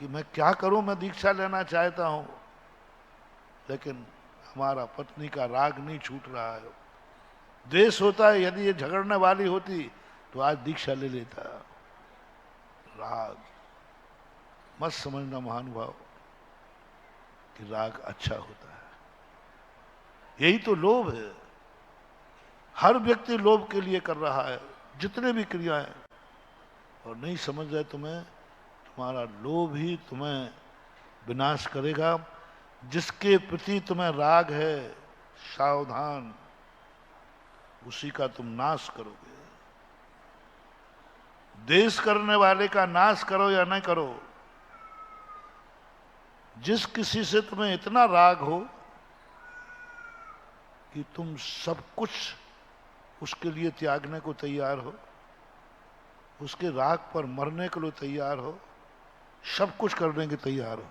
कि मैं क्या करूं, मैं दीक्षा लेना चाहता हूं, लेकिन हमारा पत्नी का राग नहीं छूट रहा है। द्वेष होता है, यदि ये झगड़ने वाली होती तो आज दीक्षा ले लेता। राग मत समझना महानुभाव कि राग अच्छा होता है, यही तो लोभ है। हर व्यक्ति लोभ के लिए कर रहा है जितने भी क्रियाएं, और नहीं समझ रहे तुम्हें, तुम्हारा लोभ ही तुम्हें विनाश करेगा। जिसके प्रति तुम्हें राग है, सावधान, उसी का तुम नाश करोगे। द्वेष करने वाले का नाश करो या न करो, जिस किसी से तुम्हें इतना राग हो कि तुम सब कुछ उसके लिए त्यागने को तैयार हो, उसके राग पर मरने के लिए तैयार हो, सब कुछ करने के तैयार हो,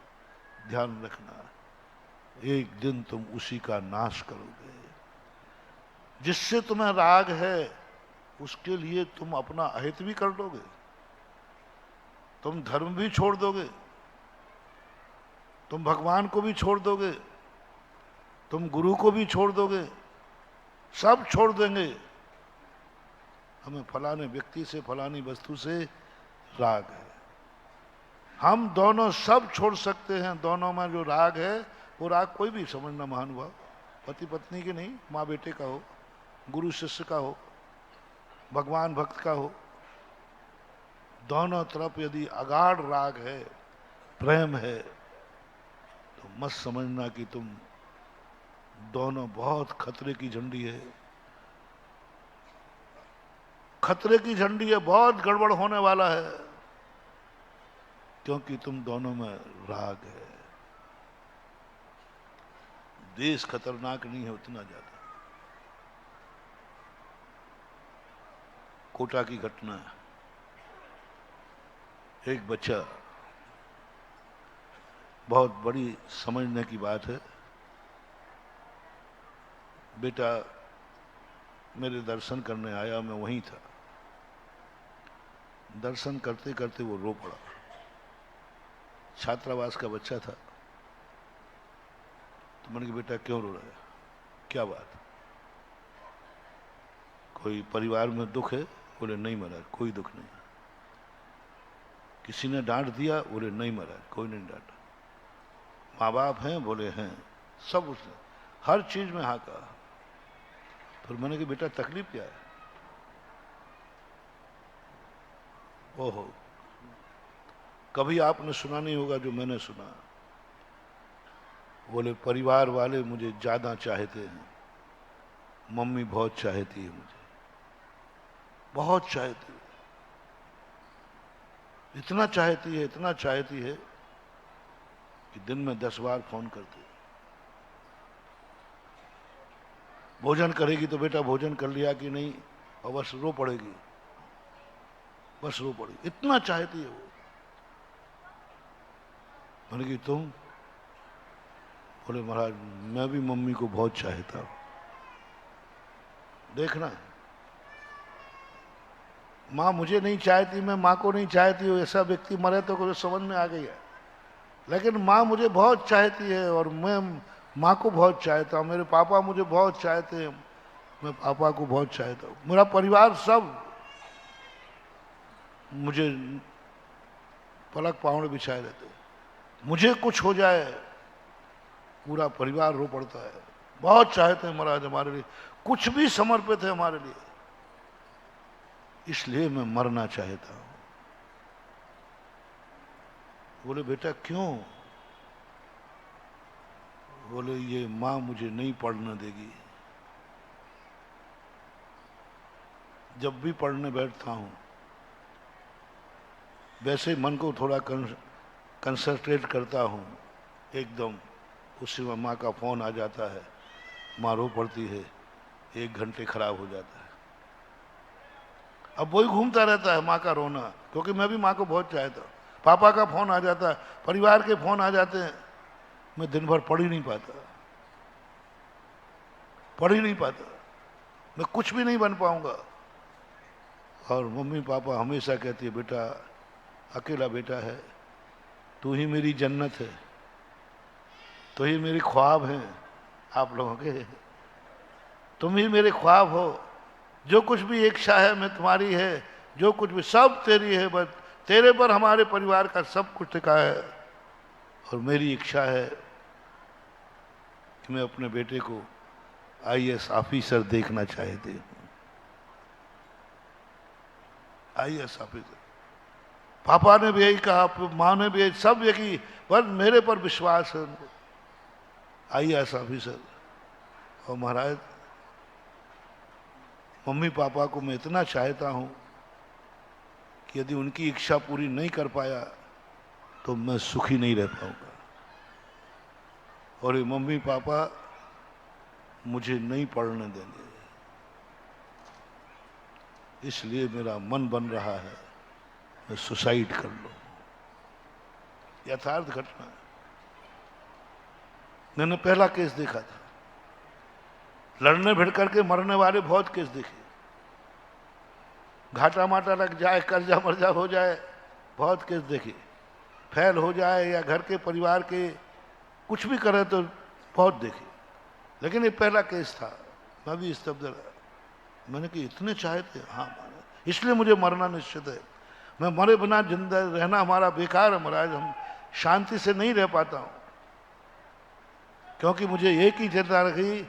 ध्यान रखना एक दिन तुम उसी का नाश करोगे। जिससे तुम्हें राग है उसके लिए तुम अपना अहित भी कर दोगे, तुम धर्म भी छोड़ दोगे, तुम भगवान को भी छोड़ दोगे, तुम गुरु को भी छोड़ दोगे, सब छोड़ देंगे, हमें फलाने व्यक्ति से फलानी वस्तु से राग है। हम दोनों सब छोड़ सकते हैं, दोनों में जो राग है वो राग कोई भी समझना महानुभाव, पति पत्नी की नहीं, माँ बेटे का हो, गुरु शिष्य का हो, भगवान भक्त का हो, दोनों तरफ यदि अगाढ़ राग है, प्रेम है, तो मत समझना कि तुम दोनों बहुत खतरे की झंडी है, खतरे की झंडी है, बहुत गड़बड़ होने वाला है, क्योंकि तुम दोनों में राग है। देश खतरनाक नहीं है उतना ज्यादा। कोटा की घटना है, एक बच्चा, बहुत बड़ी समझने की बात है, बेटा मेरे दर्शन करने आया, मैं वहीं था, दर्शन करते करते वो रो पड़ा, छात्रावास का बच्चा था। तो मैंने कहा बेटा क्यों रो रहा है, क्या बात, कोई परिवार में दुख है? बोले नहीं महाराज कोई दुख नहीं। किसी ने डांट दिया? बोले नहीं महाराज कोई नहीं डांटा। माँ बाप हैं? बोले हैं। सब उसने हर चीज में हाँ कहा। फिर मैंने कहा बेटा तकलीफ क्या है? ओहो, कभी आपने सुना नहीं होगा जो मैंने सुना। बोले परिवार वाले मुझे ज्यादा चाहते हैं, मम्मी बहुत चाहती है मुझे, बहुत चाहती है, इतना चाहती है, इतना चाहती है कि दिन में 10 बार फोन करती है। भोजन करेगी तो बेटा भोजन कर लिया कि नहीं, और बस रो पड़ेगी, बस रो पड़ेगी, इतना चाहती है वो। मैंने कहा तुम? बोले महाराज मैं भी मम्मी को बहुत चाहता हूं। देखना माँ मुझे नहीं चाहती, मैं माँ को नहीं चाहती हूँ, ऐसा व्यक्ति मरे तो कुछ समझ में आ गया। लेकिन माँ मुझे बहुत चाहती है और मैं माँ को बहुत चाहता हूँ, मेरे पापा मुझे बहुत चाहते हैं, मैं पापा को बहुत चाहता हूँ, मेरा परिवार सब मुझे पलक पावड़ बिछाए रहते हैं। मुझे कुछ हो जाए पूरा परिवार रो पड़ता है। बहुत चाहते हैं महाराज हमारे लिए, कुछ भी समर्पित है हमारे लिए, इसलिए मैं मरना चाहता हूं। बोले बेटा क्यों? बोले ये मां मुझे नहीं पढ़ने देगी, जब भी पढ़ने बैठता हूं वैसे मन को थोड़ा कंसंट्रेट करता हूं, एकदम उसी में माँ का फोन आ जाता है, माँ रो पड़ती है, 1 घंटे खराब हो जाता है। अब वही घूमता रहता है माँ का रोना, क्योंकि मैं भी माँ को बहुत चाहता हूँ। पापा का फोन आ जाता है, परिवार के फोन आ जाते हैं, मैं दिन भर पढ़ ही नहीं पाता, पढ़ ही नहीं पाता, मैं कुछ भी नहीं बन पाऊंगा। और मम्मी पापा हमेशा कहती है बेटा अकेला बेटा है, तू ही मेरी जन्नत है, तो ही मेरी ख्वाब हैं आप लोगों के, तुम ही मेरे ख्वाब हो, जो कुछ भी इच्छा है मैं तुम्हारी है, जो कुछ भी सब तेरी है, बस तेरे पर हमारे परिवार का सब कुछ टिका है। और मेरी इच्छा है कि मैं अपने बेटे को IAS ऑफिसर देखना चाहती हूँ, IAS ऑफिसर। पापा ने भी यही कहा, माँ ने भी सब यही, पर मेरे पर विश्वास है उनको, IAS ऑफिसर। और महाराज मम्मी पापा को मैं इतना चाहता हूं कि यदि उनकी इच्छा पूरी नहीं कर पाया तो मैं सुखी नहीं रह पाऊंगा। और ये मम्मी पापा मुझे नहीं पढ़ने देंगे, इसलिए मेरा मन बन रहा है मैं सुसाइड कर लूं। यथार्थ घटना है। मैंने पहला केस देखा था, लड़ने भिड़ करके मरने वाले बहुत केस देखे, घाटा माटा लग जाए, कर्जा मर्जा हो जाए, बहुत केस देखे, फेल हो जाए या घर के परिवार के कुछ भी करे तो बहुत देखे। लेकिन ये पहला केस था, मैं भी स्तब्ध रहा। मैंने कि इतने चाहे थे? हाँ माना, इसलिए मुझे मरना निश्चित है। मैं मरे बिना जिंदा रहना हमारा बेकार है महाराज, हम शांति से नहीं रह पाता हूं, क्योंकि मुझे एक ही चिंता रखी,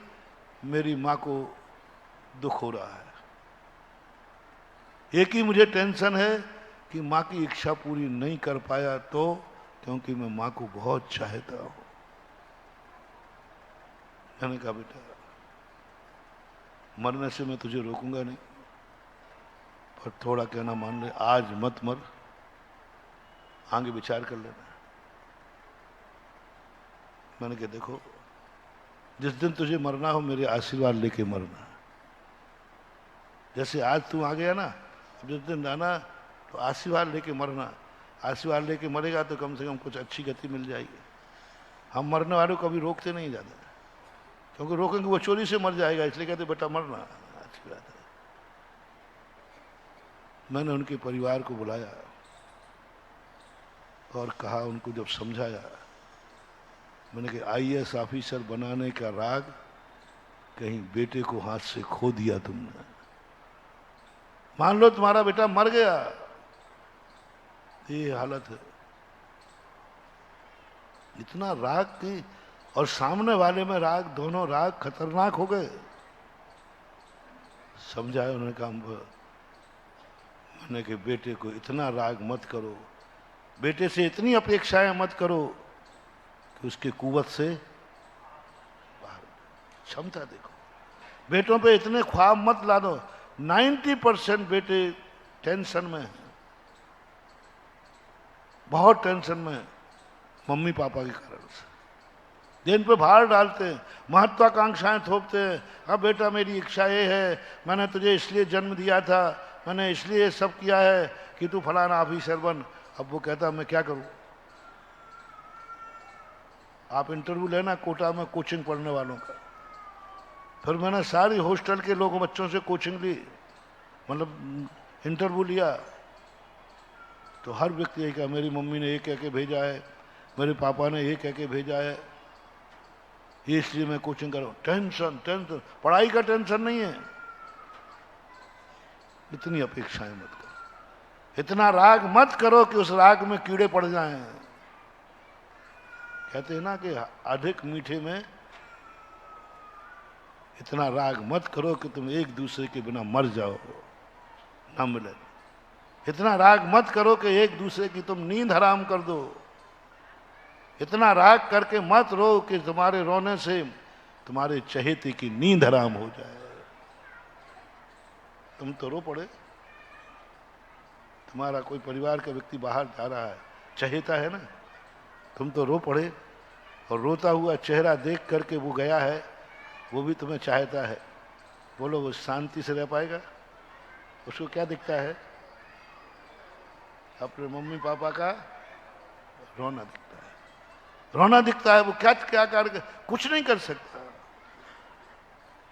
मेरी माँ को दुख हो रहा है। एक ही मुझे टेंशन है कि माँ की इच्छा पूरी नहीं कर पाया तो, क्योंकि मैं माँ को बहुत चाहता हूं। मैंने कहा बेटा मरने से मैं तुझे रोकूंगा नहीं, पर थोड़ा कहना मान ले, आज मत मर, आगे विचार कर लेना। मैंने कहा देखो, जिस दिन तुझे मरना हो मेरे आशीर्वाद लेके मरना। जैसे आज तू आ गया ना, जिस दिन आना तो आशीर्वाद लेके मरना। आशीर्वाद लेके मरेगा तो कम से कम कुछ अच्छी गति मिल जाएगी। हम मरने वालों को कभी रोकते नहीं जाते, क्योंकि रोकेंगे वो चोरी से मर जाएगा, इसलिए कहते बेटा मरना। अच्छी बात है। मैंने उनके परिवार को बुलाया और कहा, उनको जब समझाया, मैंने कहा IAS ऑफिसर बनाने का राग कहीं बेटे को हाथ से खो दिया तुमने। मान लो तुम्हारा बेटा मर गया, ये हालत है। इतना राग की और सामने वाले में राग, दोनों राग खतरनाक हो गए। समझाया उन्होंने कहा, मैंने कि बेटे को इतना राग मत करो, बेटे से इतनी अपेक्षाएं मत करो कि उसके कुवत से बाहर। क्षमता देखो, बेटों पे इतने ख्वाब मत ला दो। 90% बेटे टेंशन में है, बहुत टेंशन में है, मम्मी पापा के कारण से। दिन पे भार डालते हैं, महत्वाकांक्षाएं थोपते हैं। अब बेटा मेरी इच्छा ये है, मैंने तुझे इसलिए जन्म दिया था, मैंने इसलिए सब किया है कि तू फलाना ऑफिसर बन। अब वो कहता मैं क्या करूं? आप इंटरव्यू लेना कोटा में कोचिंग पढ़ने वालों का। फिर मैंने सारी हॉस्टल के लोगों बच्चों से कोचिंग ली, मतलब इंटरव्यू लिया, तो हर व्यक्ति ये कहा मेरी मम्मी ने ये कह के भेजा है, मेरे पापा ने ये कह के भेजा है, इसलिए मैं कोचिंग कर रहा हूं। टेंशन टेंशन, पढ़ाई का टेंशन नहीं है। इतनी अपेक्षाएं मत करो, इतना राग मत करो कि उस राग में कीड़े पड़ जाएं। कहते हैं ना कि अधिक मीठे में इतना राग मत करो कि तुम एक दूसरे के बिना मर जाओ, ना मिले। इतना राग मत करो कि एक दूसरे की तुम नींद हराम कर दो। इतना राग करके मत रो कि तुम्हारे रोने से तुम्हारे चहेते की नींद हराम हो जाए। तुम तो रो पड़े, तुम्हारा कोई परिवार का व्यक्ति बाहर जा रहा है, चहेता है ना, तुम तो रो पड़े, और रोता हुआ चेहरा देख करके वो गया है, वो भी तुम्हें चाहता है। बोलो वो शांति से रह पाएगा? उसको क्या दिखता है? अपने मम्मी पापा का रोना दिखता है, रोना दिखता है। वो क्या क्या कर, कुछ नहीं कर सकता।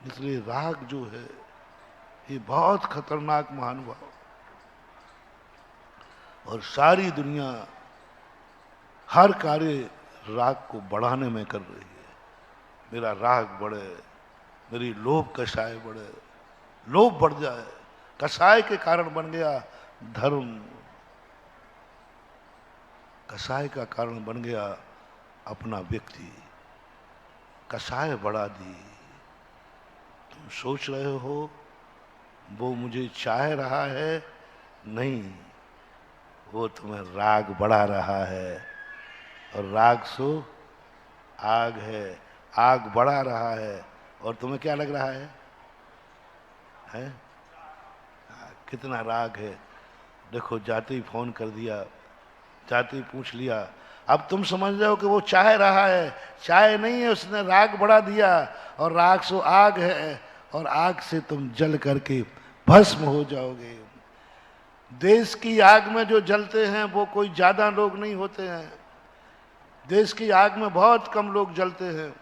इसलिए राग जो है ये बहुत खतरनाक महानुभाव, और सारी दुनिया हर कार्य राग को बढ़ाने में कर रही है। मेरा राग बढ़े, मेरी लोभ कषाय बढ़े, लोभ बढ़ जाए, कषाय के कारण बन गया धर्म, कषाय का कारण बन गया अपना व्यक्ति, कषाय बढ़ा दी। तुम सोच रहे हो वो मुझे चाह रहा है, नहीं, वो तुम्हें राग बढ़ा रहा है, और राग सो आग है, आग बढ़ा रहा है, और तुम्हें क्या लग रहा है? हैं? कितना राग है। देखो जाते ही फोन कर दिया, जाते ही पूछ लिया, अब तुम समझ रहे हो कि वो चाह रहा है, चाह नहीं है, उसने राग बढ़ा दिया, और राग सो आग है, और आग से तुम जल करके भस्म हो जाओगे। देश की आग में जो जलते हैं वो कोई ज्यादा लोग नहीं होते हैं। देश की आग में बहुत कम लोग जलते हैं,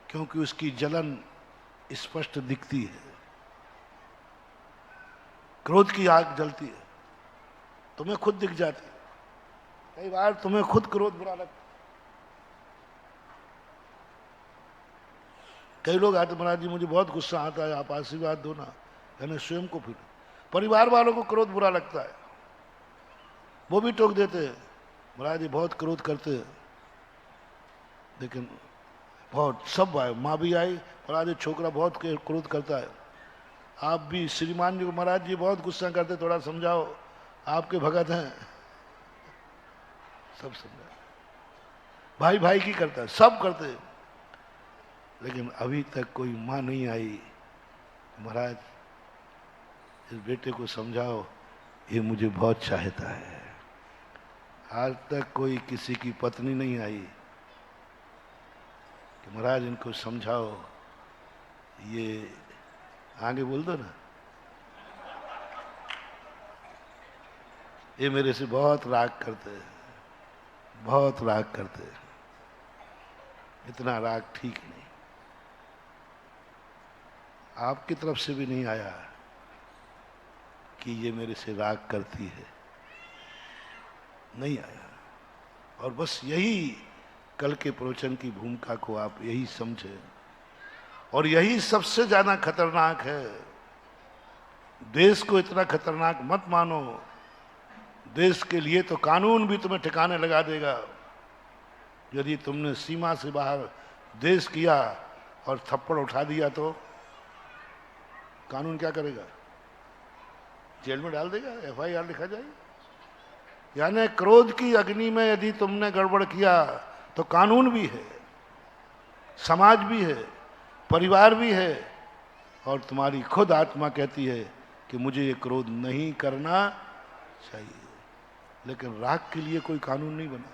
क्योंकि उसकी जलन स्पष्ट दिखती है। क्रोध की आग जलती है, तुम्हें खुद दिख जाती है। कई बार तुम्हें खुद क्रोध बुरा लगता है। कई लोग आते, महाराज जी मुझे बहुत गुस्सा आता है, आप आशीर्वाद दो ना, यानी स्वयं को फिर परिवार वालों को क्रोध बुरा लगता है, वो भी टोक देते हैं, महाराज जी बहुत क्रोध करते हैं, लेकिन बहुत सब आए, माँ भी आई, महाराज जी छोकरा बहुत क्रोध करता है, आप भी श्रीमान जी को महाराज जी बहुत गुस्सा करते, थोड़ा समझाओ, आपके भगत हैं, सब समझा, भाई भाई की करता है, सब करते हैं, लेकिन अभी तक कोई माँ नहीं आई, महाराज इस बेटे को समझाओ, ये मुझे बहुत चाहता है। आज तक कोई किसी की पत्नी नहीं आई कि महाराज इनको समझाओ, ये आगे बोल दो ना, ये मेरे से बहुत राग करते हैं, बहुत राग करते हैं, इतना राग ठीक नहीं, आपकी तरफ से भी नहीं आया कि ये मेरे से राग करती है, नहीं आया। और बस यही कल के प्रवचन की भूमिका को आप यही समझे, और यही सबसे ज्यादा खतरनाक है। देश को इतना खतरनाक मत मानो, देश के लिए तो कानून भी तुम्हें ठिकाने लगा देगा। यदि तुमने सीमा से बाहर देश किया और थप्पड़ उठा दिया तो कानून क्या करेगा? जेल में डाल देगा, FIR लिखा जाएगा। यानी क्रोध की अग्नि में यदि तुमने गड़बड़ किया तो कानून भी है, समाज भी है, परिवार भी है, और तुम्हारी खुद आत्मा कहती है कि मुझे ये क्रोध नहीं करना चाहिए, लेकिन राग के लिए कोई कानून नहीं बना।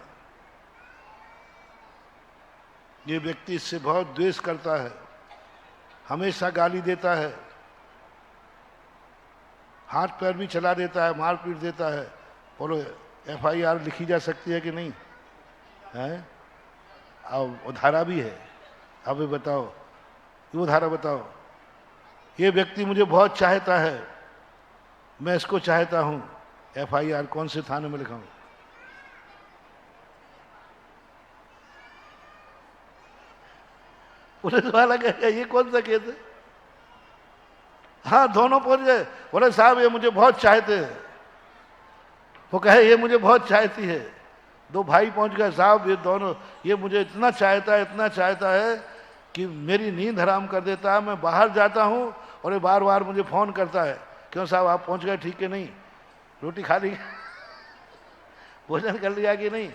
ये व्यक्ति इससे बहुत द्वेष करता है, हमेशा गाली देता है, हाथ पैर भी चला देता है, मार पीट देता है। बोलो FIR लिखी जा सकती है कि नहीं है? अब वो धारा भी है। अब ये बताओ, वो धारा बताओ, ये व्यक्ति मुझे बहुत चाहता है, मैं इसको चाहता हूं, FIR कौन से थाने में लिखाऊं? पुलिस वाला कहेगा ये कौन सा केस है? हाँ, दोनों पहुंच गए, बोले साहब ये मुझे बहुत चाहते हैं, वो कहे ये मुझे बहुत चाहती है। दो भाई पहुंच गए, साहब ये दोनों, ये मुझे इतना चाहता है कि मेरी नींद हराम कर देता है, मैं बाहर जाता हूं और ये बार बार मुझे फोन करता है, क्यों साहब आप पहुंच गए ठीक है नहीं, रोटी खा ली, भोजन कर लिया कि नहीं,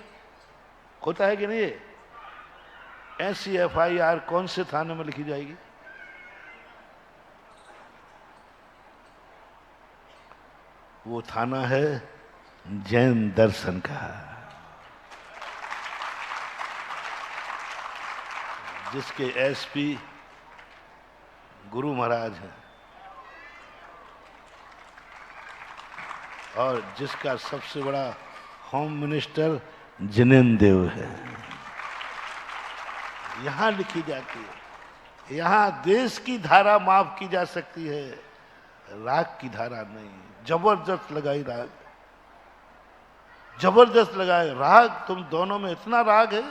होता है कि नहीं? ऐसी FIR कौन से थाने में लिखी जाएगी? वो थाना है जैन दर्शन का, जिसके SP गुरु महाराज हैं और जिसका सबसे बड़ा होम मिनिस्टर जिनेन्द्र देव है। यहां लिखी जाती है, यहां देश की धारा माफ की जा सकती है, राग की धारा नहीं। जबरदस्त लगाई राग, जबरदस्त लगाए राग। तुम दोनों में इतना राग है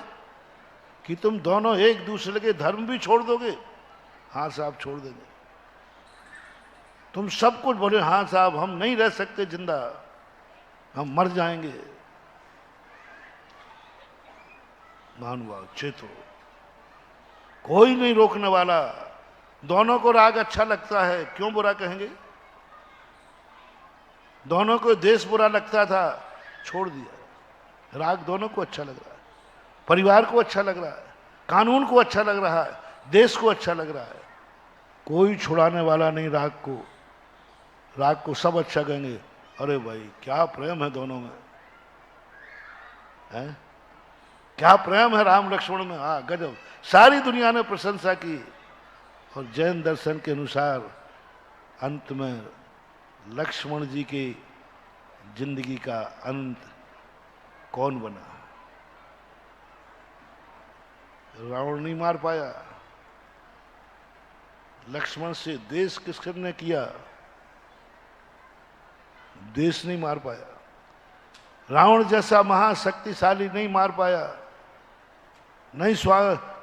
कि तुम दोनों एक दूसरे के धर्म भी छोड़ दोगे। हाँ साहब छोड़ देंगे, तुम सब कुछ बोले हाँ साहब हम नहीं रह सकते जिंदा, हम मर जाएंगे। महानुभाव चेतो, कोई नहीं रोकने वाला। दोनों को राग अच्छा लगता है, क्यों बुरा कहेंगे? दोनों को देश बुरा लगता था, छोड़ दिया। राग दोनों को अच्छा लग रहा है, परिवार को अच्छा लग रहा है, कानून को अच्छा लग रहा है, देश को अच्छा लग रहा है। कोई छुड़ाने वाला नहीं राग को। राग को सब अच्छा कहेंगे, अरे भाई क्या प्रेम है दोनों में, है? क्या प्रेम है राम लक्ष्मण में, हाँ गजब। सारी दुनिया ने प्रशंसा की। और जैन दर्शन के अनुसार अंत में लक्ष्मण जी की जिंदगी का अंत कौन बना? रावण नहीं मार पाया। लक्ष्मण से देश किसने किया? देश नहीं मार पाया। रावण जैसा महाशक्तिशाली नहीं मार पाया, नहीं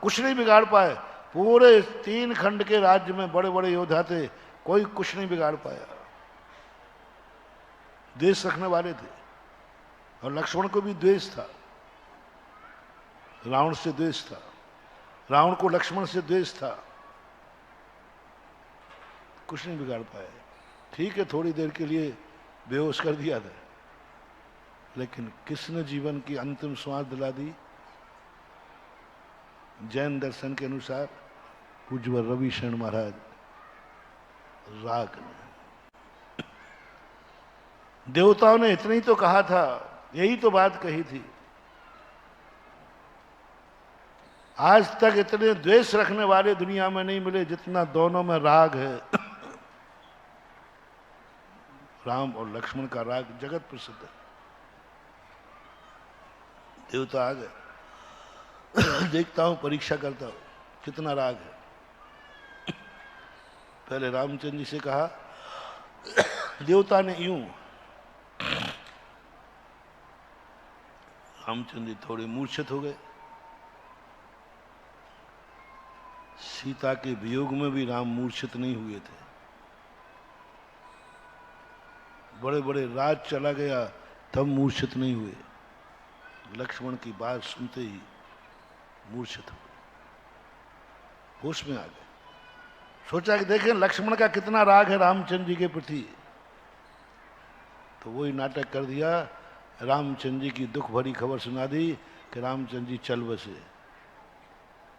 कुछ नहीं बिगाड़ पाए। पूरे 3 खंड के राज्य में बड़े बड़े योद्धा थे, कोई कुछ नहीं बिगाड़ पाया। द्वेष रखने वाले थे, और लक्ष्मण को भी द्वेष था, रावण से द्वेष था, रावण को लक्ष्मण से द्वेष था, कुछ नहीं बिगाड़ पाए। ठीक है, थोड़ी देर के लिए बेहोश कर दिया था, लेकिन किसने जीवन की अंतिम श्वास दिला दी? जैन दर्शन के अनुसार पूज्य रविशरण महाराज राग ने। देवताओं ने इतना ही तो कहा था, यही तो बात कही थी। आज तक इतने द्वेष रखने वाले दुनिया में नहीं मिले जितना दोनों में राग है। राम और लक्ष्मण का राग जगत प्रसिद्ध है। देवता आ गए, देखता हूं, परीक्षा करता हूं कितना राग है। पहले रामचंद्र जी से कहा, देवता ने यूं, रामचंद्र जी थोड़े मूर्छित हो गए। सीता के वियोग में भी राम मूर्छित नहीं हुए थे। बड़े बड़े राज चला गया तब मूर्छित नहीं हुए, लक्ष्मण की बात सुनते ही मूर्छित हो गए, होश में आ गए। सोचा कि देखें लक्ष्मण का कितना राग है रामचंद्र जी के प्रति। तो वही नाटक कर दिया, रामचंद्र जी की दुख भरी खबर सुना दी कि रामचंद्र जी चल बसे।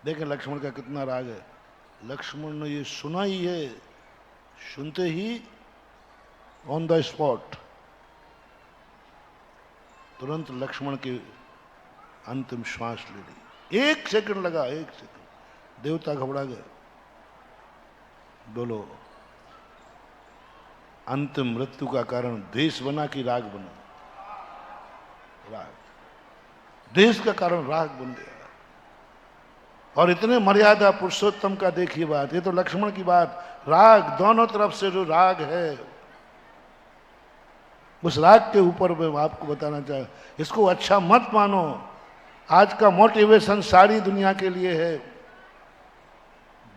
देखें लक्ष्मण का कितना राग है। लक्ष्मण ने ये सुना ही है, सुनते ही ऑन द स्पॉट तुरंत लक्ष्मण के अंतिम श्वास ले ली। 1 सेकंड लगा, 1 सेकंड। देवता घबरा गए। बोलो, अंतिम मृत्यु का कारण देश बना कि राग बना? राग। देश का कारण राग बन गया। और इतने मर्यादा पुरुषोत्तम का देखिए बात, ये तो लक्ष्मण की बात। राग, दोनों तरफ से जो राग है, उस राग के ऊपर मैं आपको बताना चाह, इसको अच्छा मत मानो। आज का मोटिवेशन सारी दुनिया के लिए है,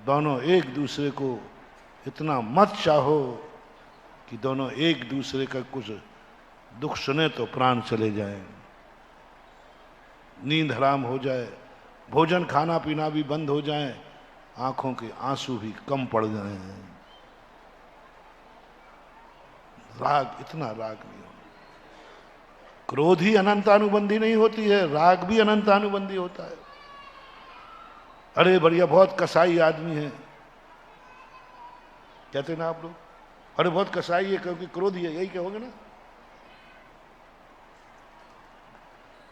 दोनों एक दूसरे को इतना मत चाहो कि दोनों एक दूसरे का कुछ दुख सुने तो प्राण चले जाएं, नींद हराम हो जाए, भोजन खाना पीना भी बंद हो जाए, आंखों के आंसू भी कम पड़ जाए। राग, इतना राग नहीं हो। क्रोध ही अनंतानुबंधी नहीं होती है, राग भी अनंतानुबंधी होता है। अरे बढ़िया, बहुत कसाई आदमी है, कहते ना आप लोग, अरे बहुत कसाई है क्योंकि क्रोधी है, यही कहोगे ना?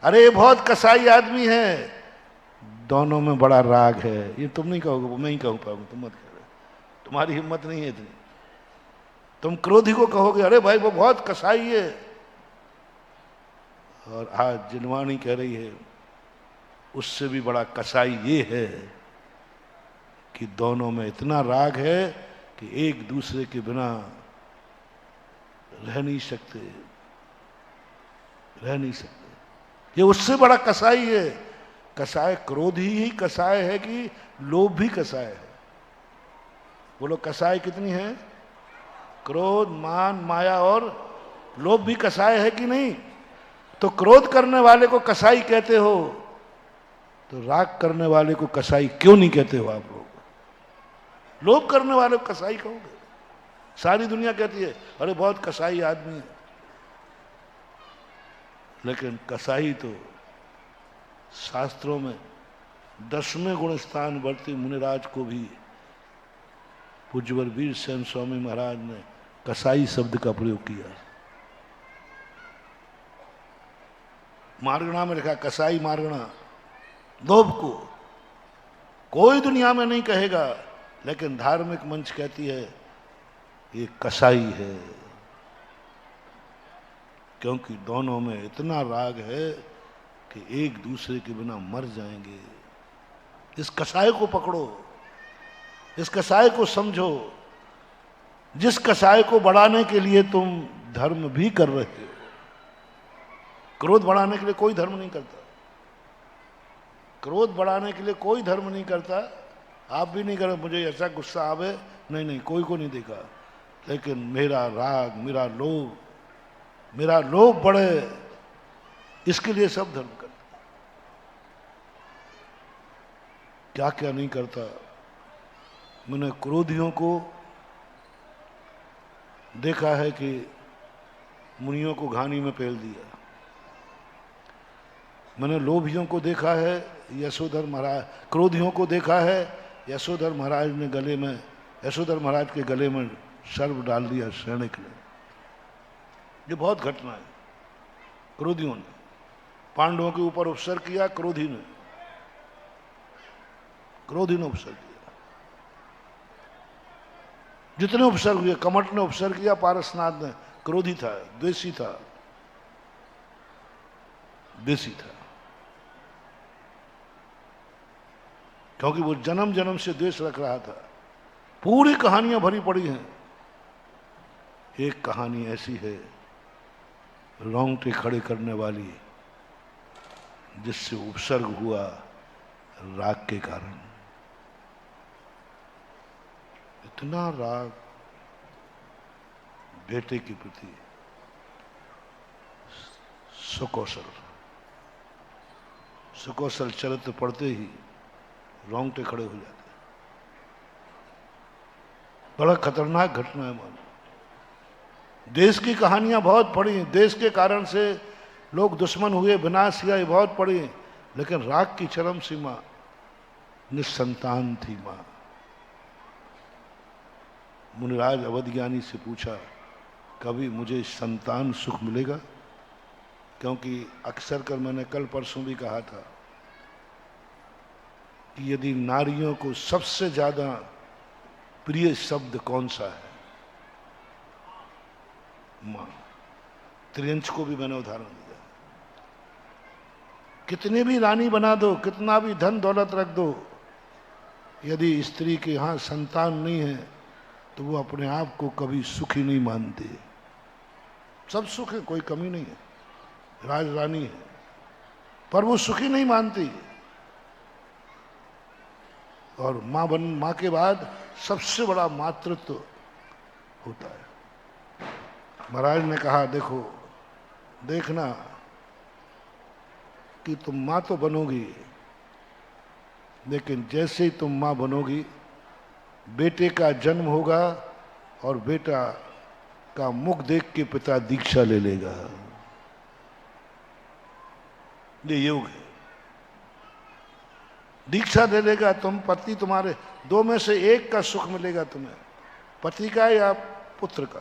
अरे बहुत कसाई आदमी है, दोनों में बड़ा राग है। ये तुम नहीं कहोगे, मैं ही कहूँ पाऊंगा, तुम मत कह रहे, तुम्हारी हिम्मत नहीं है इतनी। तुम क्रोधी को कहोगे अरे भाई वो बहुत कसाई है, और आज जिनवाणी कह रही है उससे भी बड़ा कसाई ये है कि दोनों में इतना राग है कि एक दूसरे के बिना रह नहीं सकते, रह नहीं सकते। ये उससे बड़ा कसाई है। कसाय क्रोध ही कसाय है कि लोभ भी कसाय है? बोलो, कसाय कितनी है? क्रोध, मान, माया और लोभ भी कसाय है कि नहीं? तो क्रोध करने वाले को कसाई कहते हो, तो राग करने वाले को कसाई क्यों नहीं कहते हो आप लोग? लोभ करने वाले को कसाई कहोगे? सारी दुनिया कहती है अरे बहुत कसाई आदमी है, लेकिन कसाई तो शास्त्रों में 10वें गुण स्थान वर्ती मुनिराज को भी पूज्यवर वीरसेन स्वामी महाराज ने कसाई शब्द का प्रयोग किया। मार्गणा में लिखा कसाई मार्गणा। लोभ को कोई दुनिया में नहीं कहेगा, लेकिन धार्मिक मंच कहती है ये कसाई है, क्योंकि दोनों में इतना राग है कि एक दूसरे के बिना मर जाएंगे। इस कसाई को पकड़ो, इस कसाई को समझो, जिस कसाई को बढ़ाने के लिए तुम धर्म भी कर रहे हो। क्रोध बढ़ाने के लिए कोई धर्म नहीं करता, क्रोध बढ़ाने के लिए कोई धर्म नहीं करता। आप भी नहीं करो मुझे ऐसा गुस्सा आवे, नहीं नहीं, कोई को नहीं देखा। लेकिन मेरा राग, मेरा लोभ बढ़े, इसके लिए सब धर्म करते। क्या क्या नहीं करता। मैंने क्रोधियों को देखा है कि मुनियों को घानी में पेल दिया। मैंने लोभियों को देखा है, यशोधर महाराज, क्रोधियों को देखा है, यशोधर महाराज ने यशोधर महाराज के गले में सर्प डाल दिया सैनिक ने। ये बहुत घटना है। क्रोधियों ने पांडवों के ऊपर उपसर्ग किया, क्रोधी ने उपसर्ग किया। जितने उपसर्ग हुए, कमट ने उपसर्ग किया, पारसनाथ ने, क्रोधी था, द्वेषी था, क्योंकि वो जन्म जन्म से द्वेष रख रहा था। पूरी कहानियां भरी पड़ी हैं। एक कहानी ऐसी है रोंगटे खड़े करने वाली, जिससे उपसर्ग हुआ राग के कारण। इतना राग बेटे के प्रति। सुकौशल चरित्र पढ़ते ही रोंगटे खड़े हो जाते। बड़ा खतरनाक घटना है। मान देश की कहानियां बहुत पढ़ी हैं, देश के कारण से लोग दुश्मन हुए, विनाश हुआ, ये बहुत पढ़ी हैं। लेकिन राग की चरम सीमा, निसंतान थी मां। मुनिराज अवधज्ञानी से पूछा, कभी मुझे संतान सुख मिलेगा? क्योंकि अक्सर कर मैंने कल परसों भी कहा था कि यदि नारियों को सबसे ज्यादा प्रिय शब्द कौन सा है? मां। त्रियंश को भी मैंने उदाहरण दिया। कितनी भी रानी बना दो, कितना भी धन दौलत रख दो, यदि स्त्री के यहां संतान नहीं है तो वो अपने आप को कभी सुखी नहीं मानती। सब सुख है, कोई कमी नहीं है, राज रानी है, पर वो सुखी नहीं मानती। और मां के बाद सबसे बड़ा मातृत्व होता है। महाराज ने कहा, देखना कि तुम मां तो बनोगी, लेकिन जैसे ही तुम मां बनोगी, बेटे का जन्म होगा और बेटा का मुख देख के पिता दीक्षा ले लेगा। ये योग है। दीक्षा दे लेगा, पति तुम्हारे दो में से एक का सुख मिलेगा तुम्हें, पति का या पुत्र का,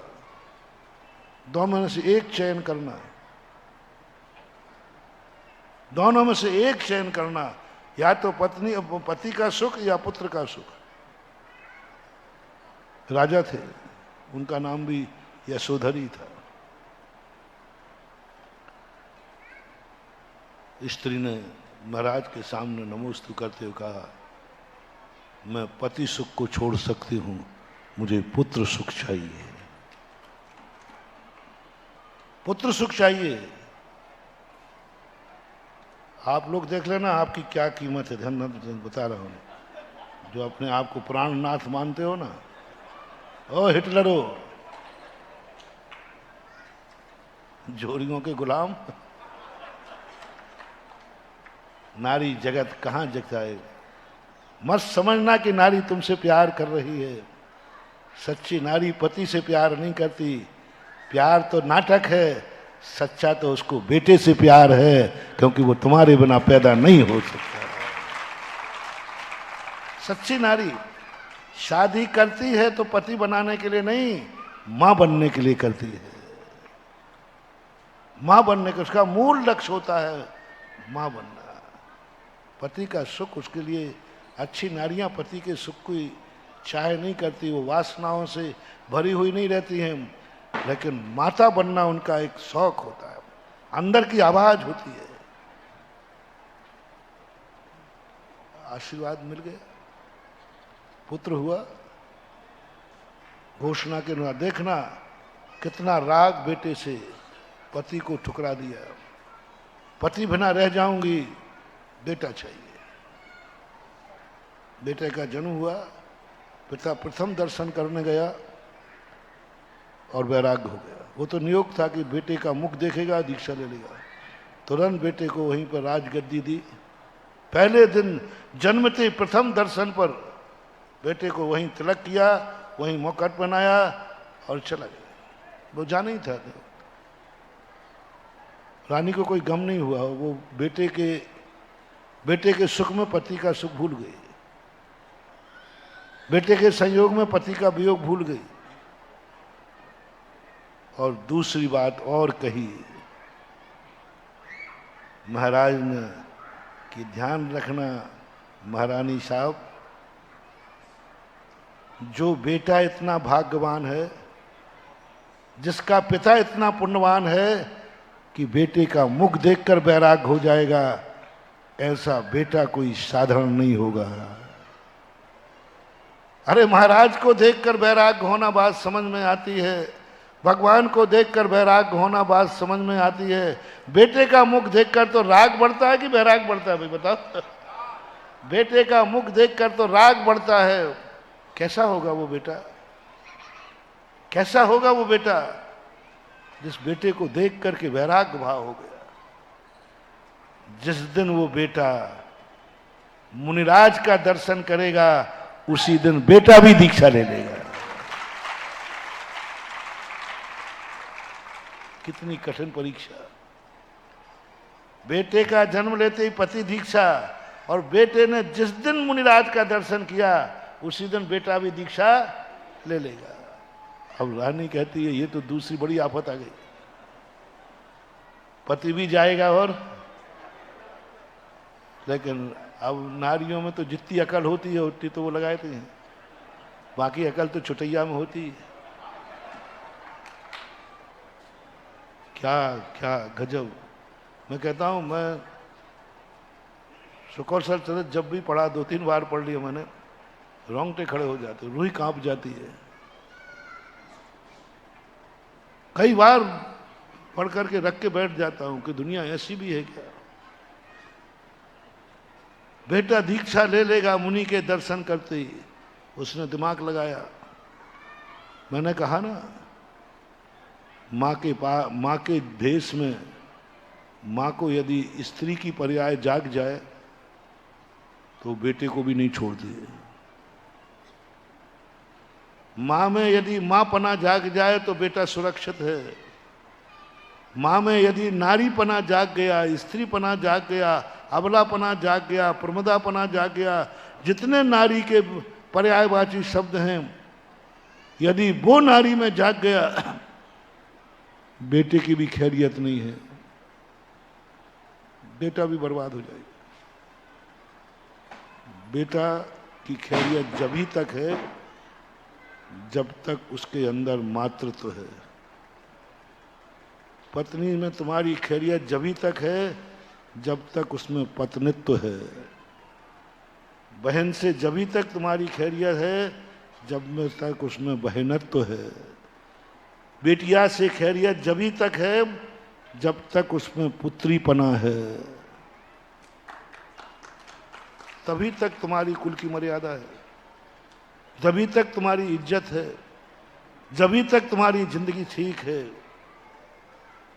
दोनों में से एक चयन करना है। दोनों में से एक चयन करना, या तो पति का सुख या पुत्र का सुख। राजा थे, उनका नाम भी यशोधरी था। स्त्री ने महाराज के सामने नमोस्तु करते हुए कहा, मैं पति सुख को छोड़ सकती हूं, मुझे पुत्र सुख चाहिए, पुत्र सुख चाहिए। आप लोग देख लेना आपकी क्या कीमत है। धन बता रहा हूं, जो अपने आप को प्राणनाथ मानते हो ना, ओ हिटलरो, जोरियों के गुलाम, नारी जगत कहां जगता है। मत समझना कि नारी तुमसे प्यार कर रही है। सच्ची नारी पति से प्यार नहीं करती, प्यार तो नाटक है। सच्चा तो उसको बेटे से प्यार है, क्योंकि वो तुम्हारे बिना पैदा नहीं हो सकता। सच्ची नारी शादी करती है तो पति बनाने के लिए नहीं, मां बनने के लिए करती है। मां बनने का उसका मूल लक्ष्य होता है मां बनना। पति का सुख उसके लिए, अच्छी नारियां पति के सुख की चाह नहीं करती, वो वासनाओं से भरी हुई नहीं रहती हैं, लेकिन माता बनना उनका एक शौक होता है, अंदर की आवाज होती है। आशीर्वाद मिल गया, पुत्र हुआ, घोषणा के अनुसार। देखना कितना राग बेटे से पति को ठुकरा दिया। पति बिना रह जाऊंगी, बेटा चाहिए। बेटे का जन्म हुआ, पिता प्रथम दर्शन करने गया और वैराग्य हो गया। वो तो नियोग था कि बेटे का मुख देखेगा, दीक्षा ले लेगा। तुरंत बेटे को वहीं पर राजगद्दी दी। पहले दिन जन्मते प्रथम दर्शन पर बेटे को वहीं तिलक किया, वहीं मुकुट पहनाया और चला गया। वो जाना ही था। रानी को कोई गम नहीं हुआ। वो बेटे के सुख में पति का सुख भूल गई, बेटे के संयोग में पति का वियोग भूल गई। और दूसरी बात और कही महाराज ने कि ध्यान रखना महारानी साहब, जो बेटा इतना भाग्यवान है, जिसका पिता इतना पुण्यवान है कि बेटे का मुख देखकर वैराग्य हो जाएगा, ऐसा बेटा कोई साधारण नहीं होगा। अरे महाराज को देखकर वैराग्य होना बात समझ में आती है, भगवान को देखकर वैराग्य होना बात समझ में आती है। बेटे का मुख देखकर तो राग बढ़ता है कि वैराग्य बढ़ता है भाई बताओ? बेटे का मुख देखकर तो राग बढ़ता है। कैसा होगा वो बेटा, कैसा होगा वो बेटा जिस बेटे को देख करके वैराग्य भाव हो गया। जिस दिन वो बेटा मुनिराज का दर्शन करेगा, उसी दिन बेटा भी दीक्षा ले लेगा। कितनी कठिन परीक्षा। बेटे का जन्म लेते ही पति दीक्षा, और बेटे ने जिस दिन मुनिराज का दर्शन किया, उसी दिन बेटा भी दीक्षा ले लेगा। अब रानी कहती है ये तो दूसरी बड़ी आफत आ गई। पति भी जाएगा और, लेकिन अब नारियों में तो जितनी अकल होती है उतनी तो वो लगाते हैं, बाकी अकल तो चुटैया में होती है। क्या क्या गजब। मैं कहता हूं, मैं सुकौशल चरित जब भी पढ़ा, 2-3 बार पढ़ लिया मैंने, रोंगटे खड़े हो जाते, रूह कांप जाती है। कई बार पढ़ करके रख के बैठ जाता हूं कि दुनिया ऐसी भी है क्या। बेटा दीक्षा ले लेगा मुनि के दर्शन करते ही। उसने दिमाग लगाया। मैंने कहा ना, माँ के देश में माँ को यदि स्त्री की पर्याय जाग जाए तो बेटे को भी नहीं छोड़ती है। माँ में यदि माँ पना जाग जाए तो बेटा सुरक्षित है। माँ में यदि नारी पना जाग गया, स्त्री पना जाग गया, अबला पना जाग गया, प्रमदा पना जाग गया, जितने नारी के पर्यायवाची शब्द हैं, यदि वो नारी में जाग गया, बेटे की भी खैरियत नहीं है, बेटा भी बर्बाद हो जाएगा। बेटा की खैरियत जब ही तक है जब तक उसके अंदर मातृत्व है। पत्नी में तुम्हारी खैरियत जब ही तक है जब तक उसमें पत्नित्व है। बहन से जब ही तक तुम्हारी खैरियत है जब तक उसमें बहनत्व है। बेटिया से खैरियत जब ही तक है जब तक उसमें पुत्रीपना है। तभी तक तुम्हारी कुल की मर्यादा है, जभी तक तुम्हारी इज्जत है, जभी तक तुम्हारी जिंदगी ठीक है।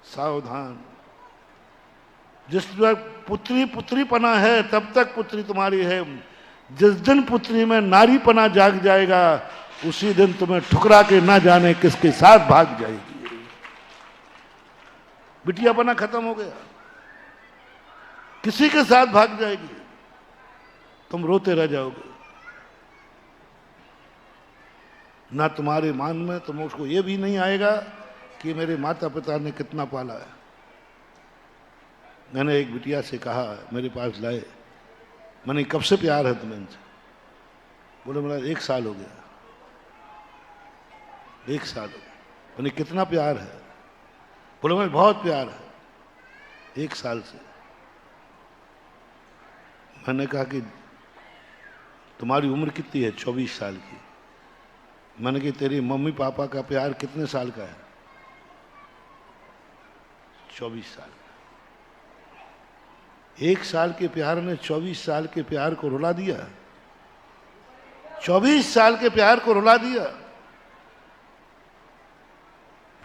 सावधान, जिस वक्त पुत्रीपना है तब तक पुत्री तुम्हारी है। जिस दिन पुत्री में नारीपना जाग जाएगा उसी दिन तुम्हें ठुकरा के ना जाने किसके साथ भाग जाएगी। बिटियापना खत्म हो गया, किसी के साथ भाग जाएगी, तुम रोते रह जाओगे। ना तुम्हारे मान में तुम उसको ये भी नहीं आएगा कि मेरे माता पिता ने कितना पाला है। मैंने एक बिटिया से कहा, मेरे पास लाए, मैंने कब से प्यार है तुम्हें इनसे? बोले मेरा 1 साल हो गया। 1 साल हो गया। मैंने कितना प्यार है? बोले मुझे बहुत प्यार है 1 साल से। मैंने कहा कि तुम्हारी उम्र कितनी है? 24 साल की। मैंने कहा तेरी मम्मी पापा का प्यार कितने साल का है? 24 साल। 1 साल के प्यार ने 24 साल के प्यार को रुला दिया। 24 साल के प्यार को रुला दिया।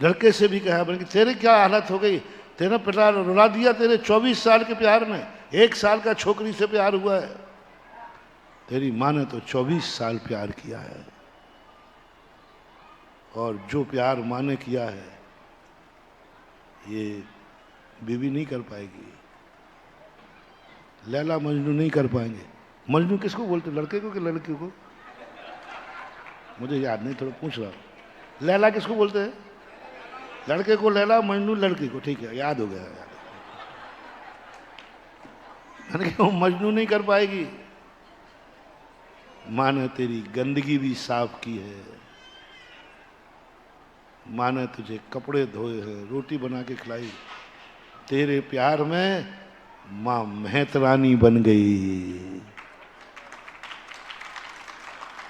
लड़के से भी कहा मैंने कि तेरे क्या हालत हो गई, तेरा पिता रुला दिया तेरे 24 साल के प्यार में। 1 साल का छोकरी से प्यार हुआ है, तेरी माँ ने तो 24 साल प्यार किया है। और जो प्यार माँ ने किया है ये बीवी नहीं कर पाएगी, लैला मजनू नहीं कर पाएंगे। मजनू किसको बोलते, लड़के को कि लड़की को? मुझे याद नहीं, थोड़ा पूछ रहा हूँ। लैला किसको बोलते हैं? लड़के को लैला, मजनू लड़की को। ठीक है, याद हो गया। मैंने कहा मजनू नहीं कर पाएगी। माँ ने तेरी गंदगी भी साफ की है, माँ ने तुझे कपड़े धोए हैं, रोटी बना के खिलाई। तेरे प्यार में माँ मेहतरानी बन गई,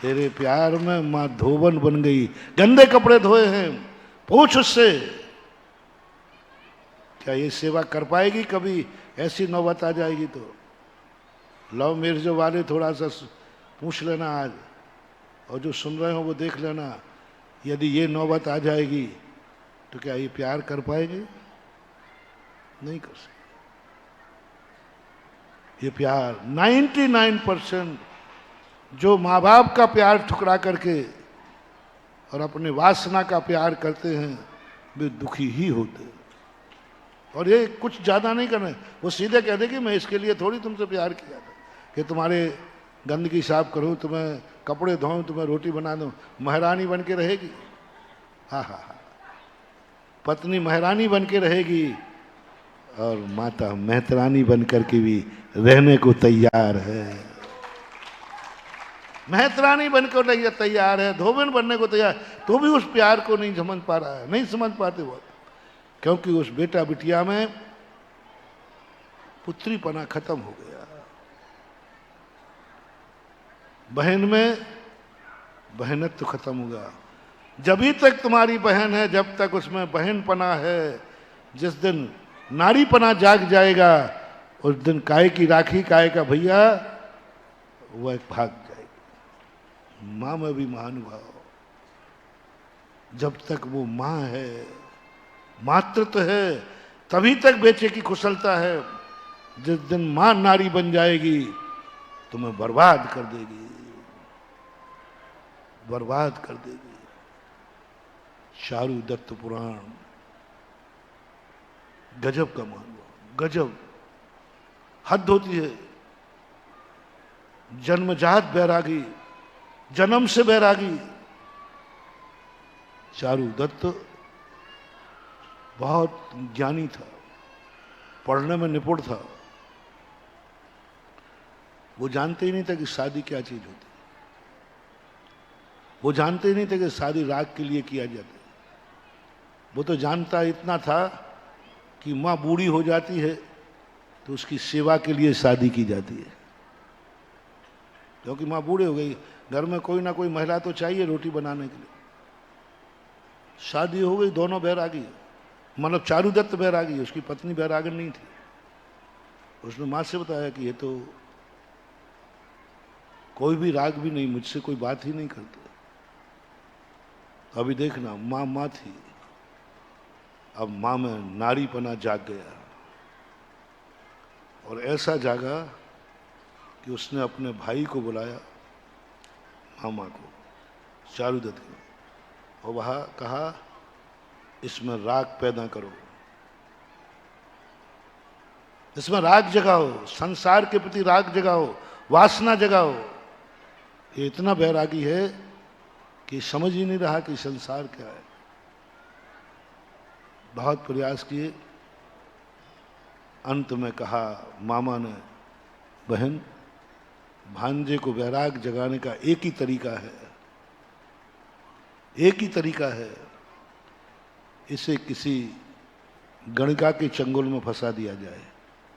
तेरे प्यार में माँ धोबन बन गई। गंदे कपड़े धोए हैं, पूछ उससे क्या ये सेवा कर पाएगी कभी? ऐसी नौबत आ जाएगी तो लव मैरिज वाले थोड़ा सा पूछ लेना आज, और जो सुन रहे हो वो देख लेना, यदि ये नौबत आ जाएगी तो क्या ये प्यार कर पाएंगे? नहीं कर सकते। ये प्यार 99% जो माँ बाप का प्यार ठुकरा करके और अपने वासना का प्यार करते हैं वे दुखी ही होते हैं। और ये कुछ ज़्यादा नहीं करना है, वो सीधे कह दे कि मैं इसके लिए थोड़ी तुमसे प्यार किया था कि तुम्हारे गंदगी साफ करूँ, तुम्हें कपड़े धोऊं, तुम्हें रोटी बना दूं। महारानी बन के रहेगी। हाँ हाँ हाँ, पत्नी महारानी बन के रहेगी और माता मेहतरानी बन करके भी रहने को तैयार है। मेहतरानी बनकर तैयार है, धोबन बनने को तैयार, तो भी उस प्यार को नहीं समझ पा रहा है, नहीं समझ पाते वो, क्योंकि उस बेटा बिटिया में पुत्रीपना खत्म हो गया। बहन में बहनत्व खत्म होगा। जब तक तुम्हारी बहन है, जब तक उसमें बहनपना है, जिस दिन नारीपना जाग जाएगा उस दिन काय की राखी, काय का भैया, वह भाग जाएगी। माँ में भी महानुभाव, जब तक वो माँ है, मातृत्व है, तभी तक बेटे की कुशलता है। जिस दिन माँ नारी बन जाएगी तुम्हें बर्बाद कर देगी, बर्बाद कर देगी। चारु दत्त पुराण गजब का मानव, गजब, हद होती है। जन्मजात बैरागी, जन्म से बैरागी। चारु दत्त बहुत ज्ञानी था, पढ़ने में निपुण था। वो जानते ही नहीं था कि शादी क्या चीज होती, वो जानते ही नहीं थे कि शादी राग के लिए किया जाता है। वो तो जानता इतना था कि माँ बूढ़ी हो जाती है तो उसकी सेवा के लिए शादी की जाती है, क्योंकि माँ बूढ़ी हो गई, घर में कोई ना कोई महिला तो चाहिए रोटी बनाने के लिए। शादी हो गई, दोनों बैरागी, मतलब चारु दत्त बैरागी, उसकी पत्नी बैरागन नहीं थी। उसने माँ से बताया कि ये तो कोई भी राग भी नहीं, मुझसे कोई बात ही नहीं करते। अभी देखना, माँ माँ थी, अब माँ में नारीपना जाग गया, और ऐसा जागा कि उसने अपने भाई को बुलाया, मामा को, चारु दत्त को, और वहाँ कहा इसमें राग पैदा करो, इसमें राग जगाओ, संसार के प्रति राग जगाओ, वासना जगाओ। ये इतना बैरागी है कि समझ ही नहीं रहा कि संसार क्या है। बहुत प्रयास किए, अंत में कहा मामा ने, बहन भांजे को बैराग जगाने का एक ही तरीका है, एक ही तरीका है, इसे किसी गणिका के चंगुल में फंसा दिया जाए।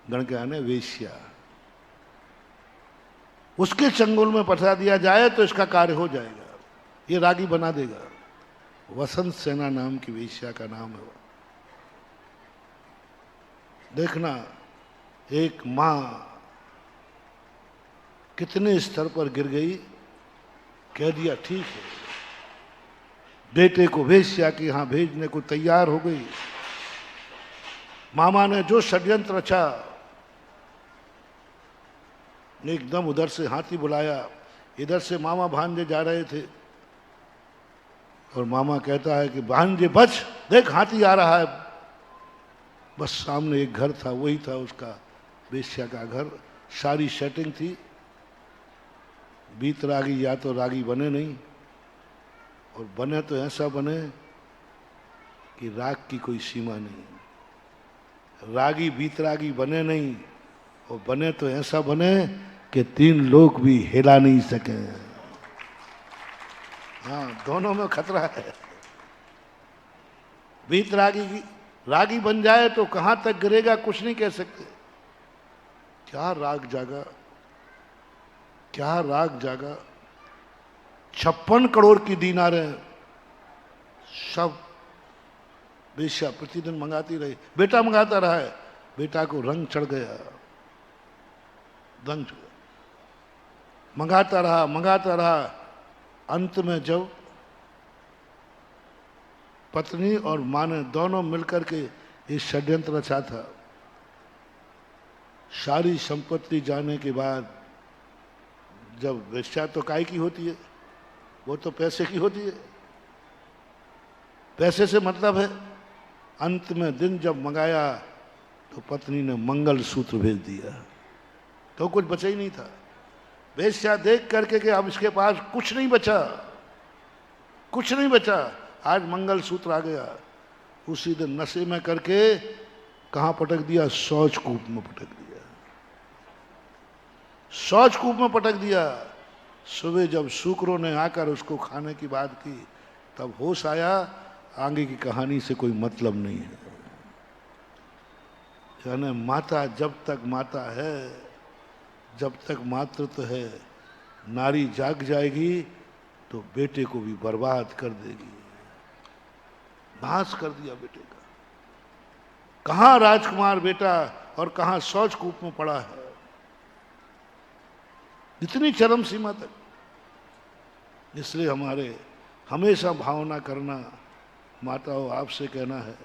गणिका ने वेश्या, उसके चंगुल में फंसा दिया जाए तो इसका कार्य हो जाएगा, ये रागी बना देगा। वसंत सेना नाम की वेश्या का नाम है। देखना एक माँ कितने स्तर पर गिर गई कह दिया ठीक है, बेटे को वेश्या के यहां भेजने को तैयार हो गई। मामा ने जो षड्यंत्र रचा, एकदम उधर से हाथी बुलाया, इधर से मामा भांजे जा रहे थे और मामा कहता है कि भांजे बच, देख हाथी आ रहा है। बस सामने एक घर था, वही था उसका वेश्या का घर, सारी सेटिंग थी। बीत रागी या तो रागी बने नहीं, और बने तो ऐसा बने कि राग की कोई सीमा नहीं। रागी बीतरागी बने नहीं, और बने तो ऐसा बने कि 3 लोग भी हिला नहीं सके। हाँ, दोनों में खतरा है। बीतरागी रागी बन जाए तो कहां तक गिरेगा कुछ नहीं कह सकते। क्या राग जागा, क्या राग जागा। 56 करोड़ की दीनारें सब वेश्या प्रतिदिन मंगाती रही। बेटा मंगाता रहा है, बेटा को रंग चढ़ गया, रंग चढ़ गया। मंगाता रहा। अंत में जब पत्नी और मां ने दोनों मिलकर के इस षड्यंत्र रचा था, सारी संपत्ति जाने के बाद, जब वेश्या तो काय की होती है, वो तो पैसे की होती है, पैसे से मतलब है। अंत में दिन जब मंगाया तो पत्नी ने मंगल सूत्र भेज दिया, तो कुछ बचा ही नहीं था। वेश्या देख करके कि अब इसके पास कुछ नहीं बचा, कुछ नहीं बचा। आज मंगल सूत्र आ गया, उसी दिन नशे में करके कहां पटक दिया, शौच कूप में पटक दिया, शौच कूप में पटक दिया। सुबह जब शुक्रों ने आकर उसको खाने की बात की, तब होश आया, आगे की कहानी से कोई मतलब नहीं है। यानी माता जब तक माता है, जब तक मातृत्व है, नारी जाग जाएगी तो बेटे को भी बर्बाद कर देगी। नाश कर दिया बेटे का। कहां राजकुमार बेटा और कहां शौच कूप में पड़ा है, इतनी चरम सीमा तक। इसलिए हमारे हमेशा भावना करना, माताओं आपसे कहना है,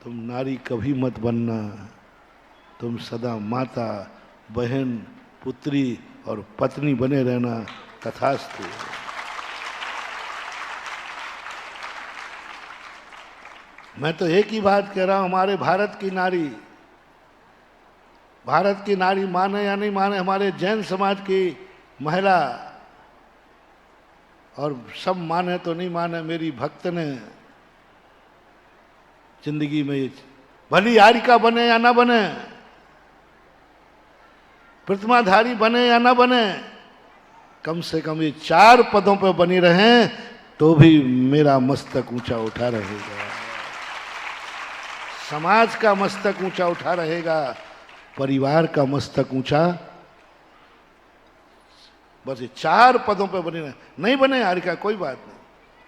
तुम नारी कभी मत बनना, तुम सदा माता, बहन, पुत्री और पत्नी बने रहना। तथास्तु। मैं तो एक ही बात कह रहा हूं, हमारे भारत की नारी माने या नहीं माने, हमारे जैन समाज की महिला, और सब माने तो नहीं माने, मेरी भक्त ने जिंदगी में भली यारिका बने या ना बने, प्रतिमाधारी बने या ना बने, कम से कम ये 4 पदों पर बनी रहें तो भी मेरा मस्तक ऊंचा उठा रहेगा, समाज का मस्तक ऊंचा उठा रहेगा, परिवार का मस्तक ऊंचा। बस ये 4 पदों पर बनी रहे। नहीं बने हारिका, कोई बात नहीं।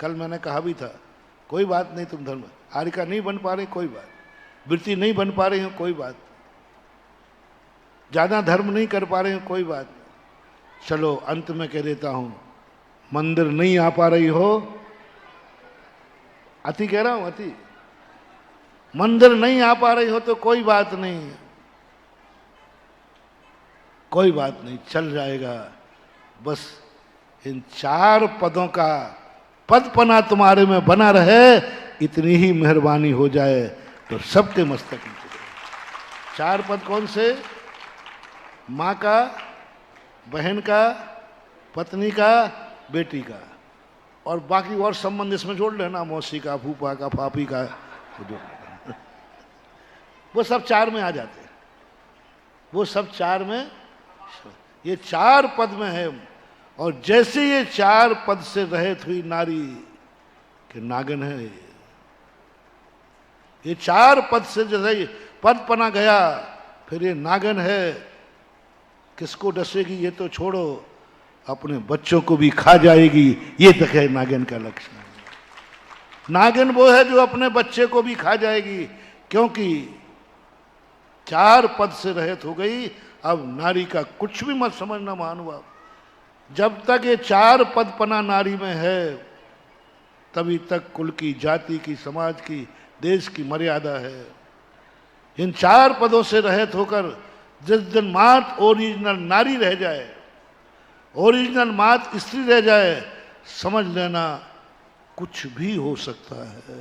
कल मैंने कहा भी था, कोई बात नहीं, तुम धर्म हारिका नहीं बन पा रहे, कोई बात, वृत्ति नहीं बन पा रही हो, कोई बात, ज्यादा धर्म नहीं कर पा रहे हो, कोई बात। चलो अंत में कह देता हूं, मंदिर नहीं आ पा रही हो, अति कह रहा हूं, अति, मंदिर नहीं आ पा रही हो तो कोई बात नहीं, कोई बात नहीं, चल जाएगा। बस इन 4 पदों का पदपना तुम्हारे में बना रहे, इतनी ही मेहरबानी हो जाए तो सबके मस्तक नीचे। 4 पद कौन से? माँ का, बहन का, पत्नी का, बेटी का, और बाकी और संबंध इसमें जोड़ लेना, मौसी का, फूफा का, फापी का, वो सब 4 में आ जाते हैं, वो सब 4 में, ये 4 पद में है। और जैसे ये 4 पद से रहित हुई नारी के नागिन है, ये 4 पद से जैसे पद पना गया, फिर ये नागिन है। किसको डसेगी ये तो छोड़ो, अपने बच्चों को भी खा जाएगी, ये तक है नागिन का लक्षण। नागिन वो है जो अपने बच्चे को भी खा जाएगी, क्योंकि 4 पद से रहित हो गई। अब नारी का कुछ भी मत समझना महानुभाव, जब तक ये 4 पदपना नारी में है तभी तक कुल की, जाति की, समाज की, देश की मर्यादा है। इन 4 पदों से रहित होकर जिस दिन मात ओरिजिनल नारी रह जाए, ओरिजिनल मात स्त्री रह जाए, समझ लेना कुछ भी हो सकता है।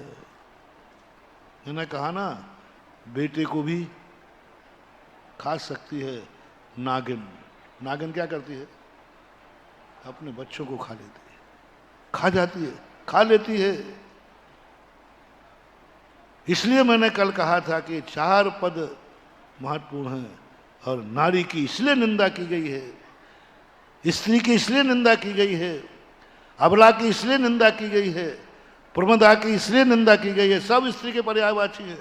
मैंने कहा ना, बेटे को भी खा सकती है नागिन। नागिन क्या करती है? अपने बच्चों को खा लेती है, खा जाती है, खा लेती है। इसलिए मैंने कल कहा था कि 4 पद महत्वपूर्ण हैं और नारी की इसलिए निंदा की गई है, स्त्री की इसलिए निंदा की गई है, अबला की इसलिए निंदा की गई है, प्रमदा की इसलिए निंदा की गई है। सब स्त्री के पर्यायवाची है,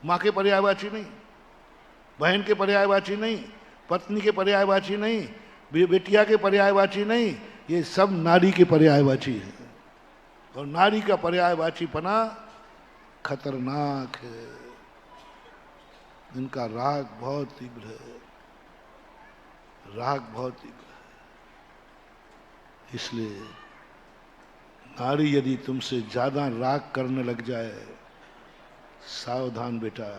माँ के पर्यायवाची नहीं, बहन के पर्यायवाची नहीं, पत्नी के पर्यायवाची नहीं, बेटिया के पर्यायवाची नहीं, ये सब नारी के पर्यायवाची है। और नारी का पर्यायवाचीपना खतरनाक है। इनका राग बहुत तीव्र है, राग बहुत तीव्र है। इसलिए नारी यदि तुमसे ज्यादा राग करने लग जाए, सावधान बेटा,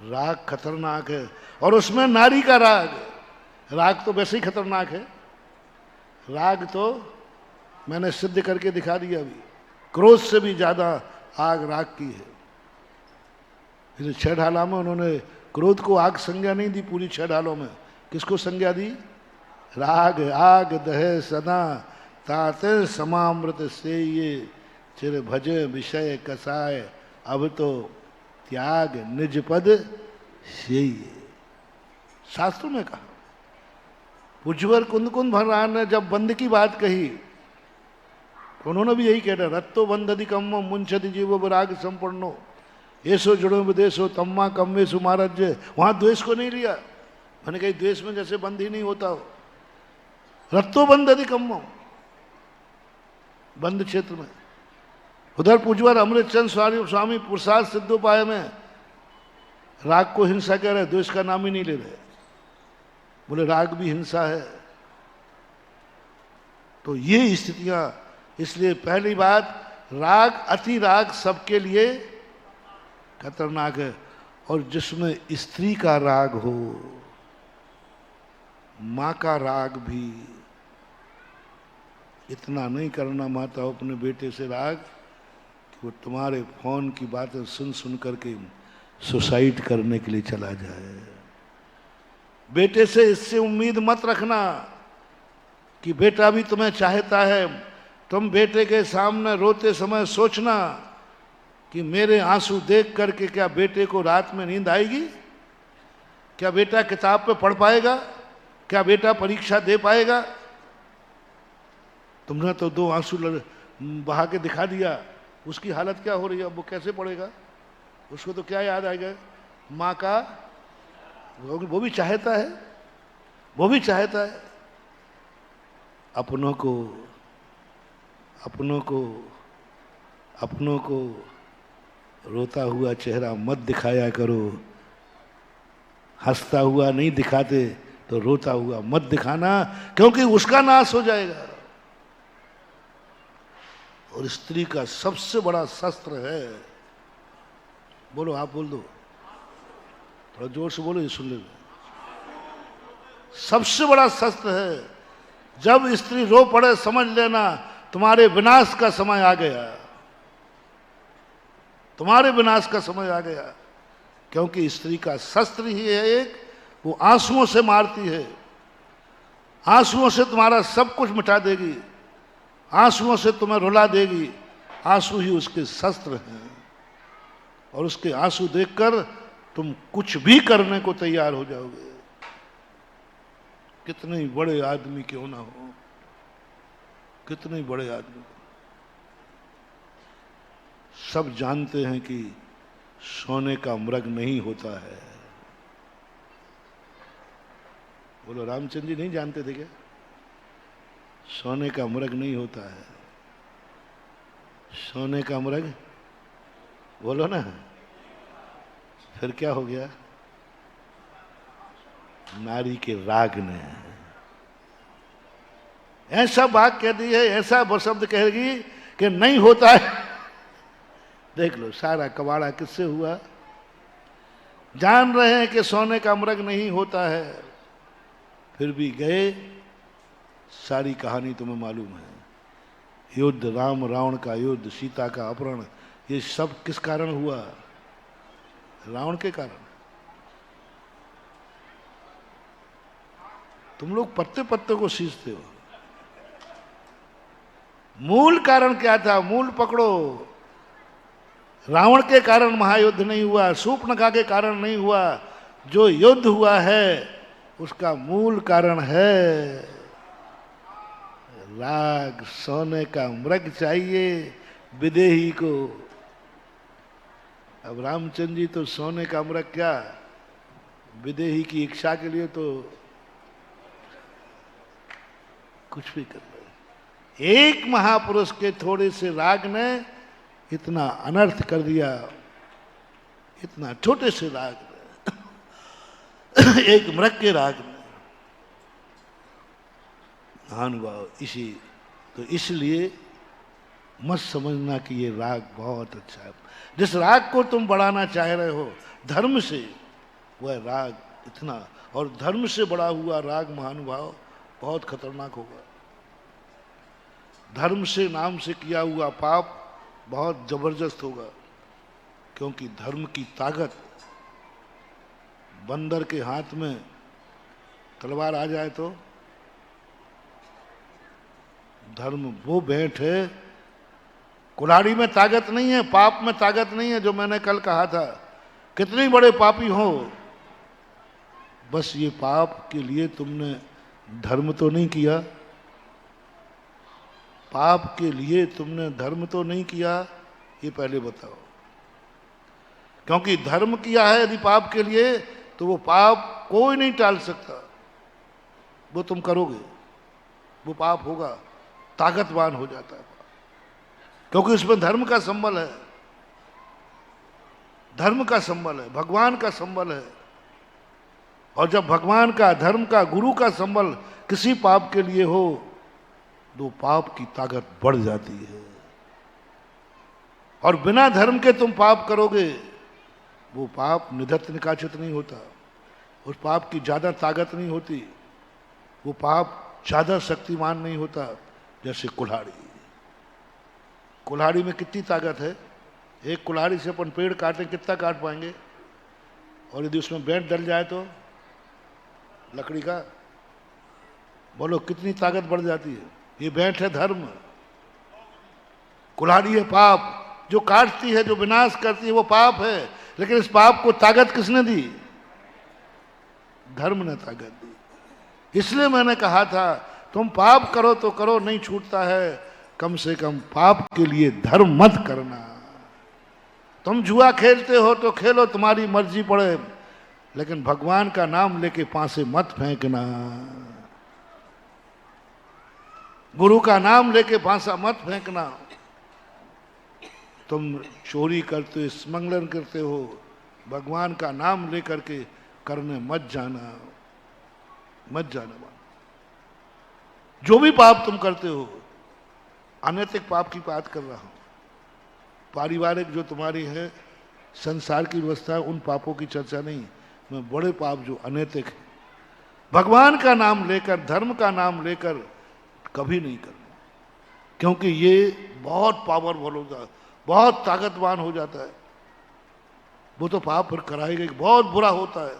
राग खतरनाक है। और उसमें नारी का राग, राग तो वैसे ही खतरनाक है। राग तो मैंने सिद्ध करके दिखा दिया अभी, क्रोध से भी ज्यादा आग राग की है। 6 ढाला में उन्होंने क्रोध को आग संज्ञा नहीं दी, पूरी 6 ढालों में किसको संज्ञा दी? राग आग दहे सदा ताते समामृत से ये चिर भजे विषय कसाय, अब तो त्याग निज पद से ये। शास्त्रों में कहा। पूज्यवर कुंद कुंद भगवान ने जब बंद की बात कही तो उन्होंने भी यही कहना, रत्तो बंधति कम्म मुंचति जीवो विराग संपन्नो ऐसो जुड़ो विदेशो तम्मा कम्मे सुमारज्य। वहां द्वेष को नहीं लिया। मैंने कही द्वेष में जैसे बंद ही नहीं होता हो। रत्तो बंधति कम्म, बंद क्षेत्र में। उधर पूज्यवर अमृतचंद स्वामी पुरुषार्थ सिद्धोपाय में राग को हिंसा कह रहे, द्वेष का नाम ही नहीं ले रहे। बोले राग भी हिंसा है। तो ये स्थितियां, इसलिए पहली बात, राग, अति राग सबके लिए खतरनाक है। और जिसमें स्त्री का राग हो, माँ का राग भी, इतना नहीं करना माता हो अपने बेटे से राग कि वो तुम्हारे फोन की बातें सुन सुन करके सुसाइड करने के लिए चला जाए। बेटे से इससे उम्मीद मत रखना कि बेटा भी तुम्हें चाहता है। तुम बेटे के सामने रोते समय सोचना कि मेरे आंसू देख करके क्या बेटे को रात में नींद आएगी? क्या बेटा किताब पे पढ़ पाएगा? क्या बेटा परीक्षा दे पाएगा? तुमने तो 2 आंसू बहा के दिखा दिया, उसकी हालत क्या हो रही है? अब वो कैसे पढ़ेगा? उसको तो क्या याद आएगा? माँ का, वो भी चाहता है, वो भी चाहता है। अपनों को रोता हुआ चेहरा मत दिखाया करो। हंसता हुआ नहीं दिखाते तो रोता हुआ मत दिखाना, क्योंकि उसका नाश हो जाएगा। और स्त्री का सबसे बड़ा शस्त्र है, बोलो, आप बोल दो, थोड़ा जोर से बोलो, ये सुन ले। सबसे बड़ा शस्त्र है, जब स्त्री रो पड़े समझ लेना तुम्हारे विनाश का समय आ गया, तुम्हारे विनाश का समय आ गया। क्योंकि स्त्री का शस्त्र ही है एक, वो आंसुओं से मारती है, आंसुओं से तुम्हारा सब कुछ मिटा देगी, आंसुओं से तुम्हें रुला देगी। आंसू ही उसके शस्त्र हैं और उसके आंसू देखकर तुम कुछ भी करने को तैयार हो जाओगे, कितने ही बड़े आदमी क्यों ना हो, कितने ही बड़े आदमी। सब जानते हैं कि सोने का मृग नहीं होता है। बोलो, रामचंद्र जी नहीं जानते थे क्या? सोने का मृग नहीं होता है। सोने का मृग, बोलो ना, फिर क्या हो गया? नारी के राग ने, ऐसा बात कह दी है, ऐसा शब्द कहेगी कि नहीं होता है। देख लो सारा कबाड़ा किससे हुआ। जान रहे हैं कि सोने का मृग नहीं होता है, फिर भी गए। सारी कहानी तुम्हें मालूम है। युद्ध, राम रावण का युद्ध, सीता का अपहरण, ये सब किस कारण हुआ? रावण के कारण। तुम लोग पत्ते पत्ते को सींचते हो। मूल कारण क्या था? मूल पकड़ो। रावण के कारण महायुद्ध नहीं हुआ, शूर्पणखा के कारण नहीं हुआ। जो युद्ध हुआ है उसका मूल कारण है राग। सोने का मृग चाहिए विदेही को। अब रामचंद्र जी तो सोने का मृग क्या, विदेही की इच्छा के लिए तो कुछ भी कर रहे। एक महापुरुष के थोड़े से राग ने इतना अनर्थ कर दिया। इतना छोटे से राग ने, एक मृग के राग ने। महानुभाव, इसलिए मत समझना कि ये राग बहुत अच्छा है। जिस राग को तुम बढ़ाना चाह रहे हो धर्म से, वह राग इतना, और धर्म से बढ़ा हुआ राग महानुभाव बहुत खतरनाक होगा। धर्म से नाम से किया हुआ पाप बहुत जबरदस्त होगा, क्योंकि धर्म की ताकत, बंदर के हाथ में तलवार आ जाए तो धर्म वो भेंट है। कुल्हाड़ी में ताकत नहीं है, पाप में ताकत नहीं है। जो मैंने कल कहा था, कितने बड़े पापी हो, बस ये पाप के लिए तुमने धर्म तो नहीं किया। पाप के लिए तुमने धर्म तो नहीं किया, ये पहले बताओ। क्योंकि धर्म किया है यदि पाप के लिए, तो वो पाप कोई नहीं टाल सकता। वो तुम करोगे, वो पाप होगा, ताकतवान हो जाता है, क्योंकि उसमें धर्म का संबल है। धर्म का संबल है, भगवान का संबल है। और जब भगवान का, धर्म का, गुरु का संबल किसी पाप के लिए हो, तो पाप की ताकत बढ़ जाती है। और बिना धर्म के तुम पाप करोगे, वो पाप निधत्त निकाचित नहीं होता। उस पाप की ज्यादा ताकत नहीं होती, वो पाप ज्यादा शक्तिमान नहीं होता। जैसे कुल्हाड़ी, कुल्हाड़ी में कितनी ताकत है? एक कुल्हाड़ी से अपन पेड़ काटें, कितना काट पाएंगे? और यदि उसमें बेंट डल जाए तो लकड़ी का, बोलो कितनी ताकत बढ़ जाती है। ये बेंट है धर्म, कुल्हाड़ी है पाप। जो काटती है, जो विनाश करती है, वो पाप है। लेकिन इस पाप को ताकत किसने दी? धर्म ने ताकत दी। इसलिए मैंने कहा था, तुम पाप करो तो करो, नहीं छूटता है, कम से कम पाप के लिए धर्म मत करना। तुम जुआ खेलते हो तो खेलो, तुम्हारी मर्जी पड़े, लेकिन भगवान का नाम लेके पासे मत फेंकना। गुरु का नाम लेके पासा मत फेंकना। तुम चोरी करते हो, स्मगलर करते हो, भगवान का नाम लेकर के करने मत जाना, मत जाना। जो भी पाप तुम करते हो, अनैतिक पाप की बात कर रहा हूं, पारिवारिक जो तुम्हारी है, संसार की व्यवस्था है, उन पापों की चर्चा नहीं। मैं बड़े पाप जो अनैतिक है, भगवान का नाम लेकर, धर्म का नाम लेकर कभी नहीं करना, क्योंकि ये बहुत पावरफुल होता है, बहुत ताकतवान हो जाता है। वो तो पाप फिर कराएगा, बहुत बुरा होता है।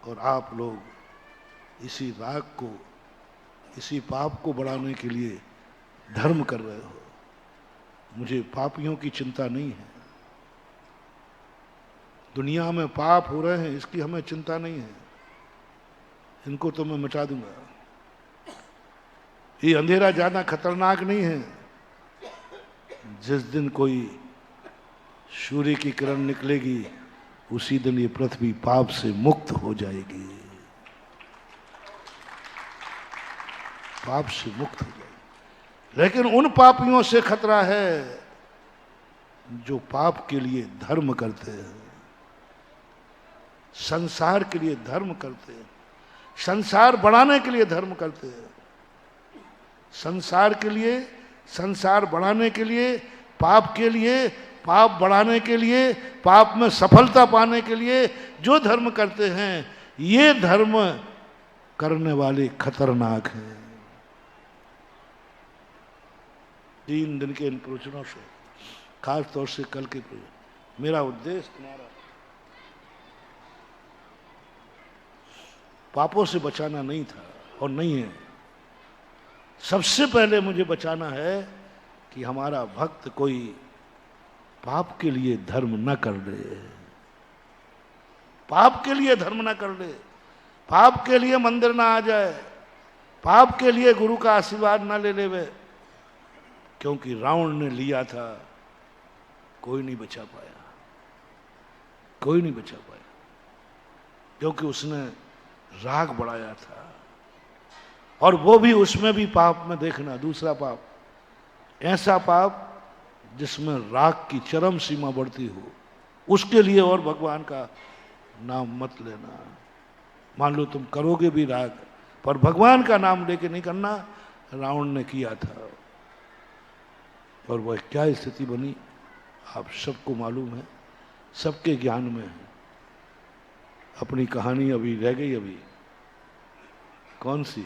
और आप लोग इसी राग को, इसी पाप को बढ़ाने के लिए धर्म कर रहे हो। मुझे पापियों की चिंता नहीं है। दुनिया में पाप हो रहे हैं, इसकी हमें चिंता नहीं है। इनको तो मैं मिटा दूंगा। ये अंधेरा ज्यादा खतरनाक नहीं है। जिस दिन कोई सूर्य की किरण निकलेगी, उसी दिन ये पृथ्वी पाप से मुक्त हो जाएगी, पाप से मुक्त हो जाएगी। लेकिन उन पापियों से खतरा है जो पाप के लिए धर्म करते हैं, संसार के लिए धर्म करते हैं। संसार बढ़ाने के लिए धर्म करते हैं, संसार के लिए, संसार बढ़ाने के लिए, पाप के लिए, पाप बढ़ाने के लिए, पाप में सफलता पाने के लिए जो धर्म करते हैं, ये धर्म करने वाले खतरनाक हैं। 3 दिन के इन प्रवचनों से, खास तौर से कल के प्रवचन, मेरा उद्देश्य तुम्हारा पापों से बचाना नहीं था और नहीं है। सबसे पहले मुझे बचाना है कि हमारा भक्त कोई पाप के लिए धर्म न कर ले, पाप के लिए धर्म न कर ले, पाप के लिए मंदिर ना आ जाए, पाप के लिए गुरु का आशीर्वाद ना ले ले। क्योंकि रावण ने लिया था, कोई नहीं बचा पाया, कोई नहीं बचा पाया, क्योंकि उसने राग बढ़ाया था। और वो भी, उसमें भी पाप में देखना, दूसरा पाप, ऐसा पाप जिसमें राग की चरम सीमा बढ़ती हो, उसके लिए और भगवान का नाम मत लेना। मान लो तुम करोगे भी राग, पर भगवान का नाम लेके नहीं करना। रावण ने किया था और वह क्या स्थिति बनी आप सबको मालूम है, सबके ज्ञान में है। अपनी कहानी अभी रह गई, अभी कौन सी,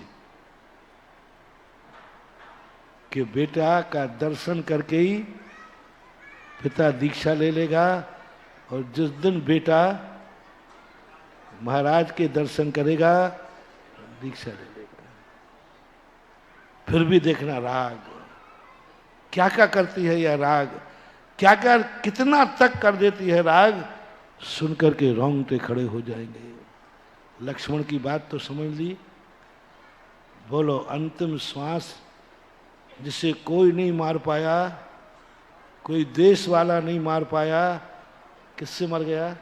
कि बेटा का दर्शन करके ही पिता दीक्षा ले लेगा, और जिस दिन बेटा महाराज के दर्शन करेगा दीक्षा ले लेगा। फिर भी देखना राग क्या क्या करती है, यह राग क्या क्या कितना तक कर देती है। राग सुनकर के रोंगटे खड़े हो जाएंगे। लक्ष्मण की बात तो समझ ली। बोलो, अंतिम श्वास जिसे कोई नहीं मार पाया, कोई देश वाला नहीं मार पाया, किससे मर गया?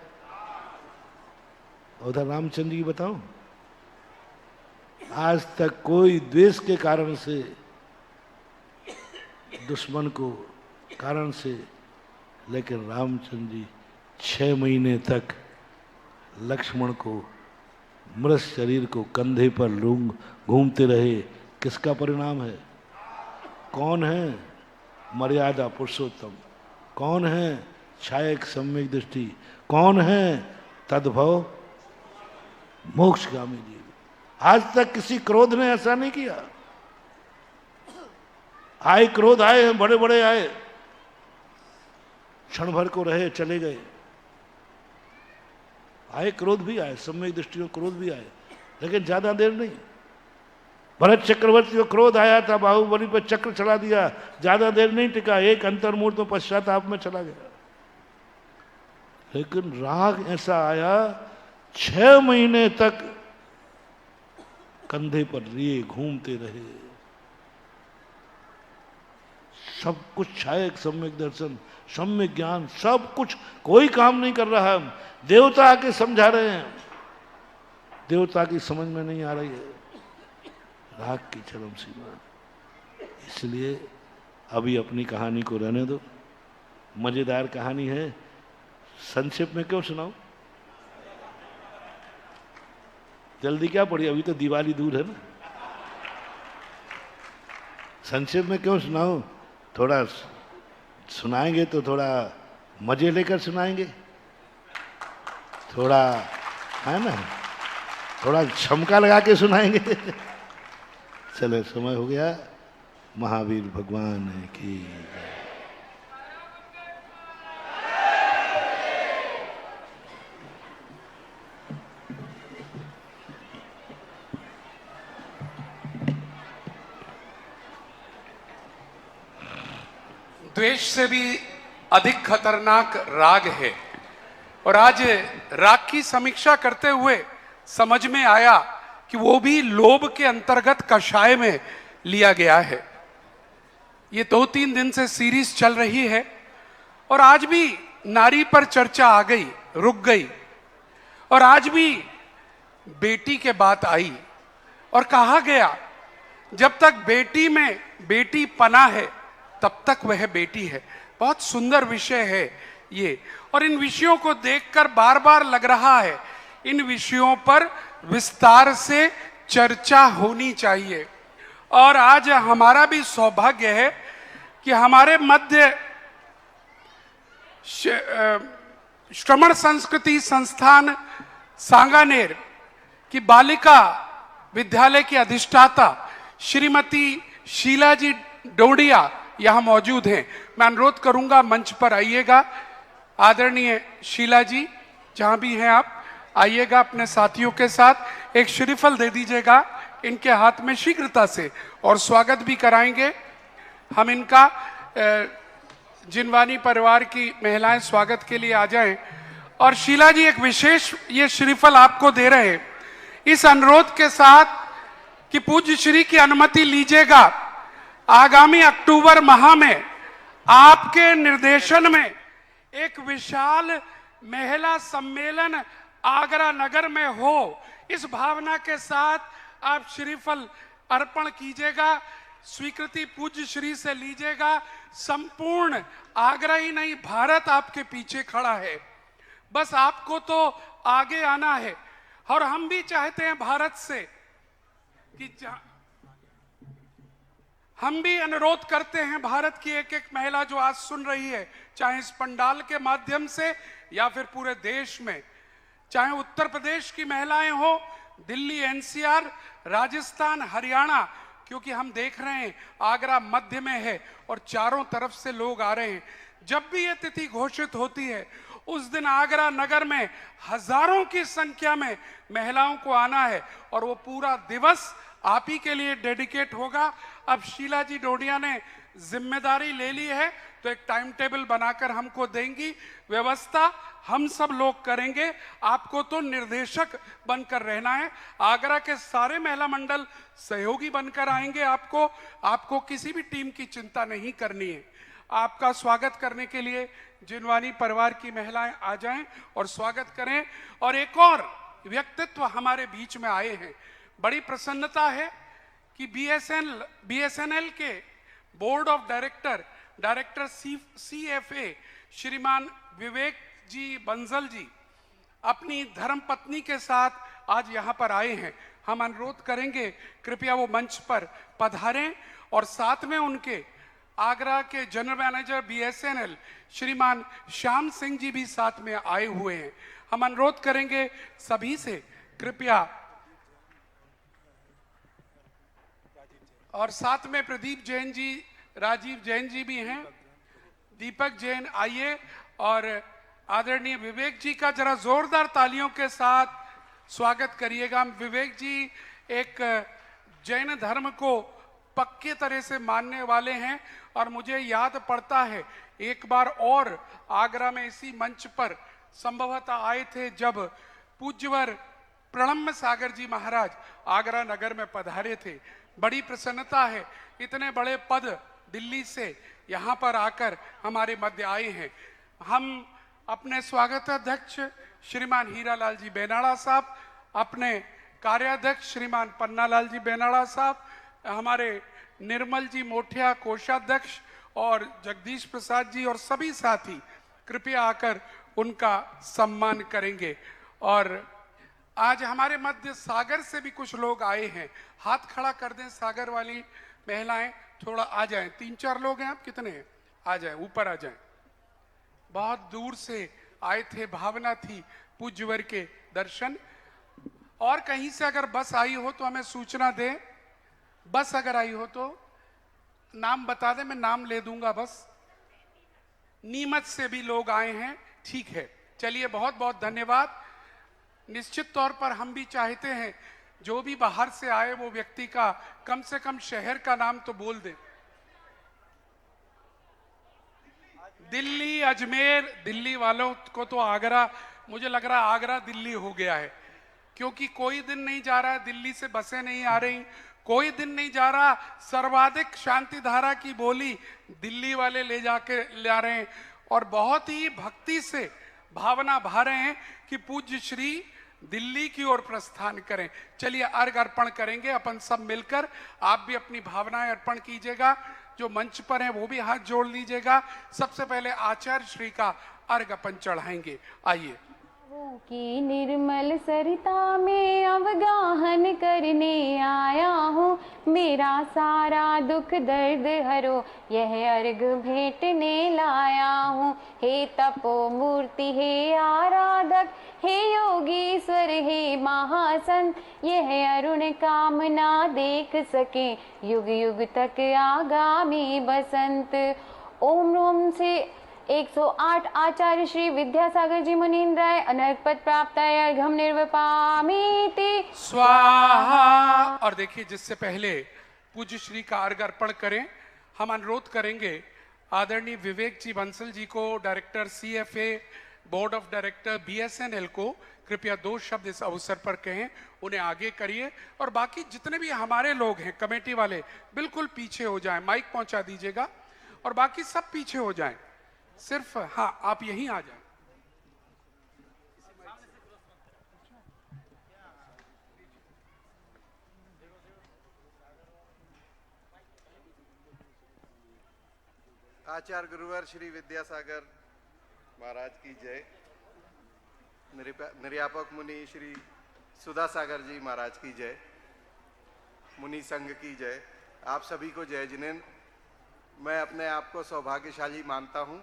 उधर रामचंद्र जी बताओ। आज तक कोई द्वेष के कारण से, दुश्मन को कारण से, लेकिन रामचंद्र जी 6 महीने तक लक्ष्मण को, मृत शरीर को कंधे पर लूंग घूमते रहे। किसका परिणाम है? कौन है? मर्यादा पुरुषोत्तम। कौन है? छायक सम्यक दृष्टि। कौन है? तद्भव मोक्षगामी जीव। आज तक किसी क्रोध ने ऐसा नहीं किया। आए क्रोध आए हैं, बड़े बड़े आए, क्षण भर को रहे, चले गए। आए क्रोध भी आए, सम्यक दृष्टि में क्रोध भी आए, लेकिन ज्यादा देर नहीं। भरत चक्रवर्ती को क्रोध आया था, बाहुबली पर चक्र चला दिया, ज्यादा देर नहीं टिका, एक अंतर्मुहूर्त में पश्चाताप में चला गया। लेकिन राग ऐसा आया, 6 महीने तक कंधे पर लिए घूमते रहे। सब कुछ छायक सम्यक दर्शन, सम्यक ज्ञान, सब कुछ, कोई काम नहीं कर रहा। हम देवता आके समझा रहे हैं, देवता की समझ में नहीं आ रही है। राग की चरम सीमा। इसलिए अभी अपनी कहानी को रहने दो। मजेदार कहानी है, संक्षेप में क्यों सुनाऊं? जल्दी क्या पड़ी, अभी तो दिवाली दूर है ना। संक्षेप में क्यों सुनाऊं? थोड़ा सुनाएंगे तो थोड़ा मजे लेकर सुनाएंगे, थोड़ा है ना, थोड़ा छमका लगा के सुनाएंगे। चलो, समय हो गया। महावीर भगवान की द्वेष से भी अधिक खतरनाक राग है। और आज राग की समीक्षा करते हुए समझ में आया कि वो भी लोभ के अंतर्गत कषाय में लिया गया है। ये 2-3 दिन से सीरीज चल रही है और आज भी नारी पर चर्चा आ गई, रुक गई। और आज भी बेटी के बात आई और कहा गया जब तक बेटी में बेटी पना है तब तक वह बेटी है। बहुत सुंदर विषय है ये। और इन विषयों को देखकर बार बार लग रहा है इन विषयों पर विस्तार से चर्चा होनी चाहिए। और आज हमारा भी सौभाग्य है कि हमारे मध्य श्रमण संस्कृति संस्थान सांगानेर की बालिका विद्यालय की अधिष्ठाता श्रीमती शीला जी डोडिया यहां मौजूद हैं। मैं अनुरोध करूंगा मंच पर आइएगा। आदरणीय शीला जी, जहां भी हैं आप, आइएगा अपने साथियों के साथ। एक श्रीफल दे दीजिएगा इनके हाथ में शीघ्रता से, और स्वागत भी कराएंगे हम इनका। जिनवानी परिवार की महिलाएं स्वागत के लिए आ जाएं। और शीला जी एक विशेष ये श्रीफल आपको दे रहे हैं, इस अनुरोध के साथ कि पूज्य श्री की अनुमति लीजिएगा। आगामी अक्टूबर माह में आपके निर्देशन में एक विशाल महिला सम्मेलन आगरा नगर में हो, इस भावना के साथ आप श्रीफल अर्पण कीजिएगा, स्वीकृति पूज्य श्री से लीजिएगा। संपूर्ण आगरा ही नहीं, भारत आपके पीछे खड़ा है। बस आपको तो आगे आना है। और हम भी चाहते हैं भारत से कि हम भी अनुरोध करते हैं भारत की एक एक महिला जो आज सुन रही है, चाहे इस पंडाल के माध्यम से या फिर पूरे देश में, चाहे उत्तर प्रदेश की महिलाएं हो, दिल्ली, एनसीआर, राजस्थान, हरियाणा, क्योंकि हम देख रहे हैं आगरा मध्य में है और चारों तरफ से लोग आ रहे हैं। जब भी यह तिथि घोषित होती है उस दिन आगरा नगर में हजारों की संख्या में महिलाओं को आना है और वो पूरा दिवस आप ही के लिए डेडिकेट होगा। अब शीला जी डोडिया ने जिम्मेदारी ले ली है तो एक टाइम टेबल बनाकर हमको देंगी, व्यवस्था हम सब लोग करेंगे। आपको तो निर्देशक बनकर रहना है। आगरा के सारे महिला मंडल सहयोगी बनकर आएंगे। आपको किसी भी टीम की चिंता नहीं करनी है। आपका स्वागत करने के लिए जिनवानी परिवार की महिलाएं आ जाएं और स्वागत करें। और एक और व्यक्तित्व हमारे बीच में आए हैं, बड़ी प्रसन्नता है कि बीएसएनएल के बोर्ड ऑफ डायरेक्टर CFA श्रीमान विवेक जी बंसल जी अपनी धर्मपत्नी के साथ आज यहाँ पर आए हैं। हम अनुरोध करेंगे कृपया वो मंच पर पधारें और साथ में उनके आगरा के जनरल मैनेजर BSNL श्रीमान श्याम सिंह जी भी साथ में आए हुए हैं। हम अनुरोध करेंगे सभी से कृपया, और साथ में प्रदीप जैन जी, राजीव जैन जी भी हैं, दीपक जैन, आइए और आदरणीय विवेक जी का जरा जोरदार तालियों के साथ स्वागत करिएगा। विवेक जी एक जैन धर्म को पक्के तरह से मानने वाले हैं और मुझे याद पड़ता है एक बार और आगरा में इसी मंच पर संभवतः आए थे जब पूज्यवर प्रणम्य सागर जी महाराज आगरा नगर में पधारे थे। बड़ी प्रसन्नता है, इतने बड़े पद दिल्ली से यहाँ पर आकर हमारे मध्य आए हैं। हम अपने स्वागताध्यक्ष श्रीमान हीरालाल जी बेनाड़ा साहब, अपने कार्याध्यक्ष श्रीमान पन्नालाल जी बेनाड़ा साहब, हमारे निर्मल जी मोठिया कोषाध्यक्ष और जगदीश प्रसाद जी और सभी साथी कृपया आकर उनका सम्मान करेंगे। और आज हमारे मध्य सागर से भी कुछ लोग आए हैं। हाथ खड़ा कर दें सागर वाली महिलाएं, थोड़ा आ जाएं। 3-4 लोग हैं, आप कितने हैं? आ जाएं, ऊपर आ जाएं। बहुत दूर से आए थे, भावना थी पूज्यवर के दर्शन। और कहीं से अगर बस आई हो तो हमें सूचना दें। बस अगर आई हो तो नाम बता दें, मैं नाम ले दूंगा। बस नीमच से भी लोग आए हैं, ठीक है। चलिए, बहुत बहुत धन्यवाद। निश्चित तौर पर हम भी चाहते हैं जो भी बाहर से आए वो व्यक्ति का कम से कम शहर का नाम तो बोल दे। दिल्ली, अजमेर, दिल्ली वालों को तो आगरा, मुझे लग रहा है आगरा दिल्ली हो गया है, क्योंकि कोई दिन नहीं जा रहा दिल्ली से बसें नहीं आ रही, कोई दिन नहीं जा रहा सर्वाधिक शांति धारा की बोली दिल्ली वाले ले जाके ला रहे हैं और बहुत ही भक्ति से भावना भा रहे हैं कि पूज्य श्री दिल्ली की ओर प्रस्थान करें। चलिए अर्घ अर्पण करेंगे अपन सब मिलकर। आप भी अपनी भावनाएं अर्पण कीजिएगा। जो मंच पर हैं वो भी हाथ जोड़ लीजिएगा। सबसे पहले आचार्य श्री का अर्घ अपन चढ़ाएंगे। आइए। की निर्मल सरिता में अवगाहन करने आया हूँ, मेरा सारा दुख दर्द हरो यह अर्घ भेंटने लाया हूँ। हे तपो मूर्ति हे आराधक, हे योगीश्वर हे महासंत, यह अरुण कामना देख सके युग युग तक आगामी बसंत। ओम ओम से 108 आचार्य श्री विद्यासागर जी मुनीन्द्राय अनर्घ पद प्राप्ताय अर्घम निर्वपामीति स्वाहा। और देखिए, जिससे पहले पूज्य श्री का अर्घ अर्पण करें, हम अनुरोध करेंगे आदरणीय विवेक जी बंसल जी को, director CFA, board of director BSNL को कृपया 2 शब्द इस अवसर पर कहें, उन्हें आगे करिए। और बाकी जितने भी हमारे लोग हैं कमेटी वाले, बिल्कुल पीछे हो जाएं, माइक पहुंचा दीजिएगा और बाकी सब पीछे हो जाएं, सिर्फ हाँ आप यहीं आ जाएं। आचार्य गुरुवर श्री विद्यासागर महाराज की जय। निर्यापक मुनि श्री सुधा सागर जी महाराज की जय। मुनि संघ की जय। आप सभी को जय। जिन्हें मैं अपने आप को सौभाग्यशाली मानता हूं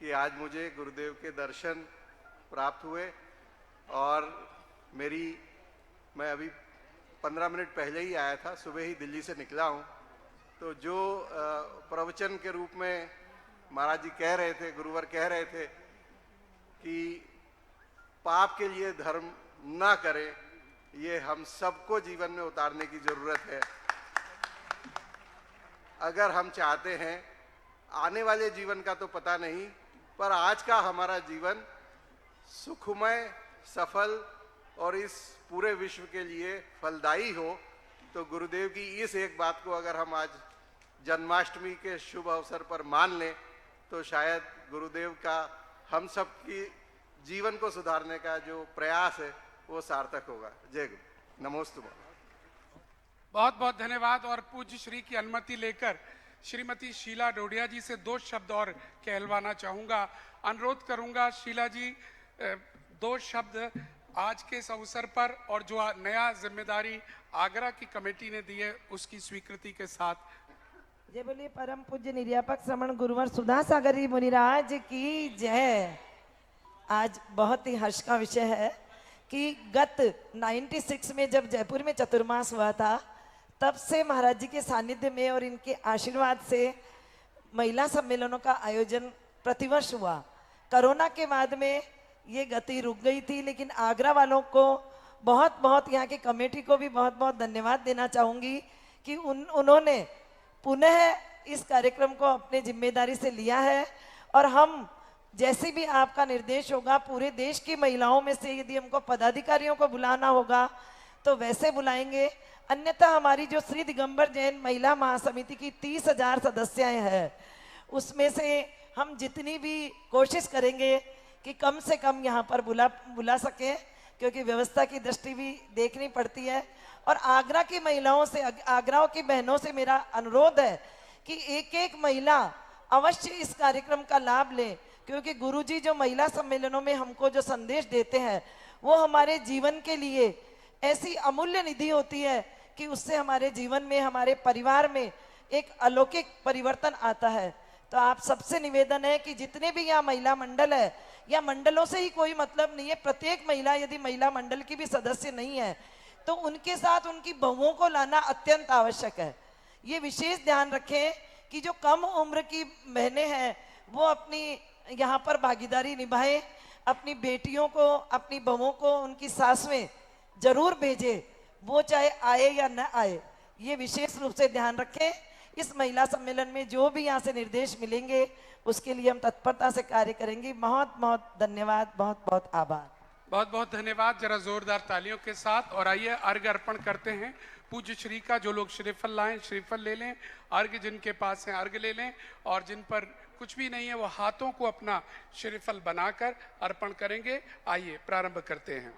कि आज मुझे गुरुदेव के दर्शन प्राप्त हुए। और मैं अभी 15 मिनट पहले ही आया था, सुबह ही दिल्ली से निकला हूं। तो जो प्रवचन के रूप में महाराज जी कह रहे थे, गुरुवर कह रहे थे कि पाप के लिए धर्म ना करें, ये हम सबको जीवन में उतारने की जरूरत है। अगर हम चाहते हैं, आने वाले जीवन का तो पता नहीं, पर आज का हमारा जीवन सुखमय, सफल और इस पूरे विश्व के लिए फलदायी हो, तो गुरुदेव की इस एक बात को अगर हम आज जन्माष्टमी के शुभ अवसर पर मान लें, तो शायद गुरुदेव का हम सब की जीवन को सुधारने का जो प्रयास है वो सार्थक होगा। जय गुरु। नमोस्तु। बहुत बहुत धन्यवाद। और पूज्य श्री की अनुमति लेकर श्रीमती शीला डोडिया जी से 2 शब्द और कहलवाना चाहूंगा। अनुरोध करूंगा शीला जी 2 शब्द आज के इस अवसर पर, और जो नया जिम्मेदारी आगरा की कमेटी ने दी है उसकी स्वीकृति के साथ। जय बोलिए परम पूज्य निर्यापक श्रमण गुरुवर सुधा सागर जी मुनिराज की जय। आज बहुत ही हर्ष का विषय है कि गत 96 में जब जयपुर में चतुर्मास हुआ था, तब से महाराज जी के सानिध्य में और इनके आशीर्वाद से महिला सम्मेलनों का आयोजन प्रतिवर्ष हुआ। कोरोना के बाद में ये गति रुक गई थी, लेकिन आगरा वालों को बहुत बहुत, यहाँ की कमेटी को भी बहुत बहुत धन्यवाद देना चाहूँगी कि उन्होंने पुनः इस कार्यक्रम को अपने जिम्मेदारी से लिया है। और हम जैसे भी आपका निर्देश होगा, पूरे देश की महिलाओं में से यदि हमको पदाधिकारियों को बुलाना होगा तो वैसे बुलाएंगे, अन्यथा हमारी जो श्री दिगंबर जैन महिला महासमिति की 30,000 सदस्याएं हैं, उसमें से हम जितनी भी कोशिश करेंगे कि कम से कम यहाँ पर बुला सकें, क्योंकि व्यवस्था की दृष्टि भी देखनी पड़ती है। और आगरा की महिलाओं से, आगरा की बहनों से मेरा अनुरोध है कि एक एक महिला अवश्य इस कार्यक्रम का लाभ ले, क्योंकि गुरुजी जो महिला सम्मेलनों में हमको जो संदेश देते हैं वो हमारे जीवन के लिए ऐसी अमूल्य निधि होती है कि उससे हमारे जीवन में, हमारे परिवार में एक अलौकिक परिवर्तन आता है। तो आप सबसे निवेदन है कि जितने भी यहाँ महिला मंडल है, या मंडलों से ही कोई मतलब नहीं है, प्रत्येक महिला यदि महिला मंडल की भी सदस्य नहीं है तो उनके साथ उनकी बहुओं को लाना अत्यंत आवश्यक है। ये विशेष ध्यान रखें कि जो कम उम्र की बहनें हैं वो अपनी यहाँ पर भागीदारी निभाएं, अपनी बेटियों को, अपनी बहुओं को उनकी सासवें जरूर भेजें, वो चाहे आए या न आए, ये विशेष रूप से ध्यान रखें। इस महिला सम्मेलन में जो भी यहाँ से निर्देश मिलेंगे उसके लिए हम तत्परता से कार्य करेंगे। बहुत बहुत धन्यवाद, बहुत बहुत आभार। बहुत बहुत धन्यवाद। जरा जोरदार तालियों के साथ। और आइए अर्घ अर्पण करते हैं पूज्य श्री का। जो लोग श्रीफल लाएं श्रीफल ले लें, अर्घ जिनके पास है अर्घ ले लें, और जिन पर कुछ भी नहीं है वो हाथों को अपना श्रीफल बनाकर अर्पण करेंगे। आइए प्रारंभ करते हैं।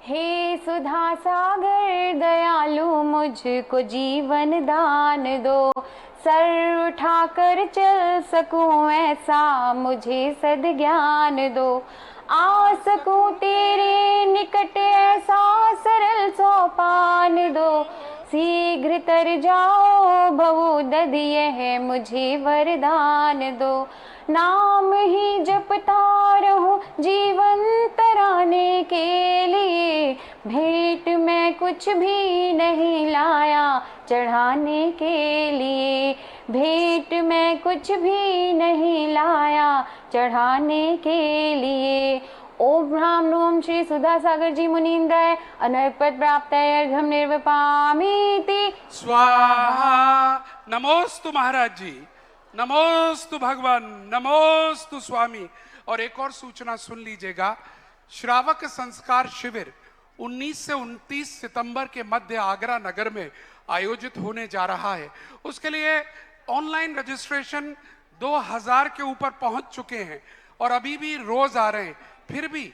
हे सुधा सागर दयालु मुझको जीवन दान दो, सर उठाकर चल सकूं ऐसा मुझे सद्ज्ञान दो। आ सकूं तेरे निकट ऐसा सरल सोपान दो, शीघ्र तर जाओ भवोदध यह मुझे वरदान दो। नाम ही जपता रहूं जीवन तराने के लिए, भेंट मैं कुछ भी नहीं लाया चढ़ाने के लिए, भेंट मैं कुछ भी नहीं लाया चढ़ाने के लिए। ओम ब्राह्मणोम श्री सुधा सागर जी मुनीन्द्राय अनर्पद प्राप्त अर्घ्यम निर्वपामीति स्वाहा। नमोस्तु महाराज जी, नमोस्तु भगवान, नमोस्तु स्वामी। और एक और सूचना सुन लीजिएगा, श्रावक संस्कार शिविर 19 से 29 सितंबर के मध्य आगरा नगर में आयोजित होने जा रहा है। उसके लिए ऑनलाइन रजिस्ट्रेशन 2000 के ऊपर पहुंच चुके हैं और अभी भी रोज आ रहे हैं। फिर भी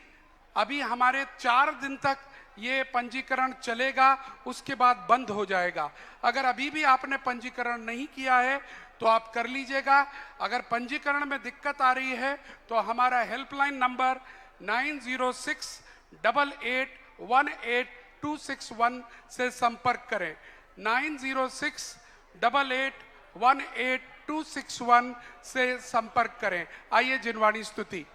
अभी हमारे 4 दिन तक ये पंजीकरण चलेगा, उसके बाद बंद हो जाएगा। अगर अभी भी आपने पंजीकरण नहीं किया है तो आप कर लीजिएगा। अगर पंजीकरण में दिक्कत आ रही है तो हमारा हेल्पलाइन नंबर 9068818261 से संपर्क करें। 9068818261 से संपर्क करें। आइए जिनवाणी स्तुति।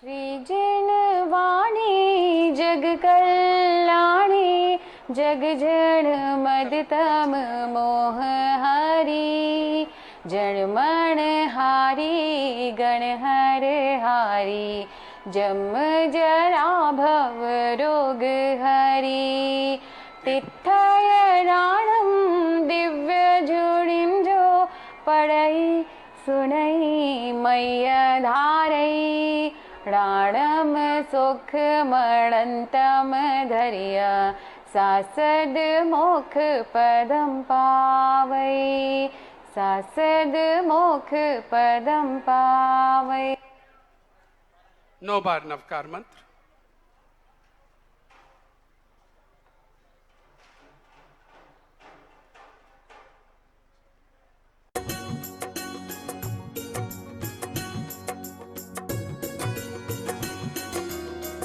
श्री जिनवाणी जग कल्याणी, जग जन मद तम मोह हरि, जन मन हारी गण हर हारी, जम जरा भव रोग हरि। तिथय राणम दिव्य जोड़िम जो, पढ़ई सुनई मैया धारई, राणम सुख मणंतम धरिया, सासद मोख पदम पावई, सासद मोख पदम पावई। 9 बार नवकार मंत्र।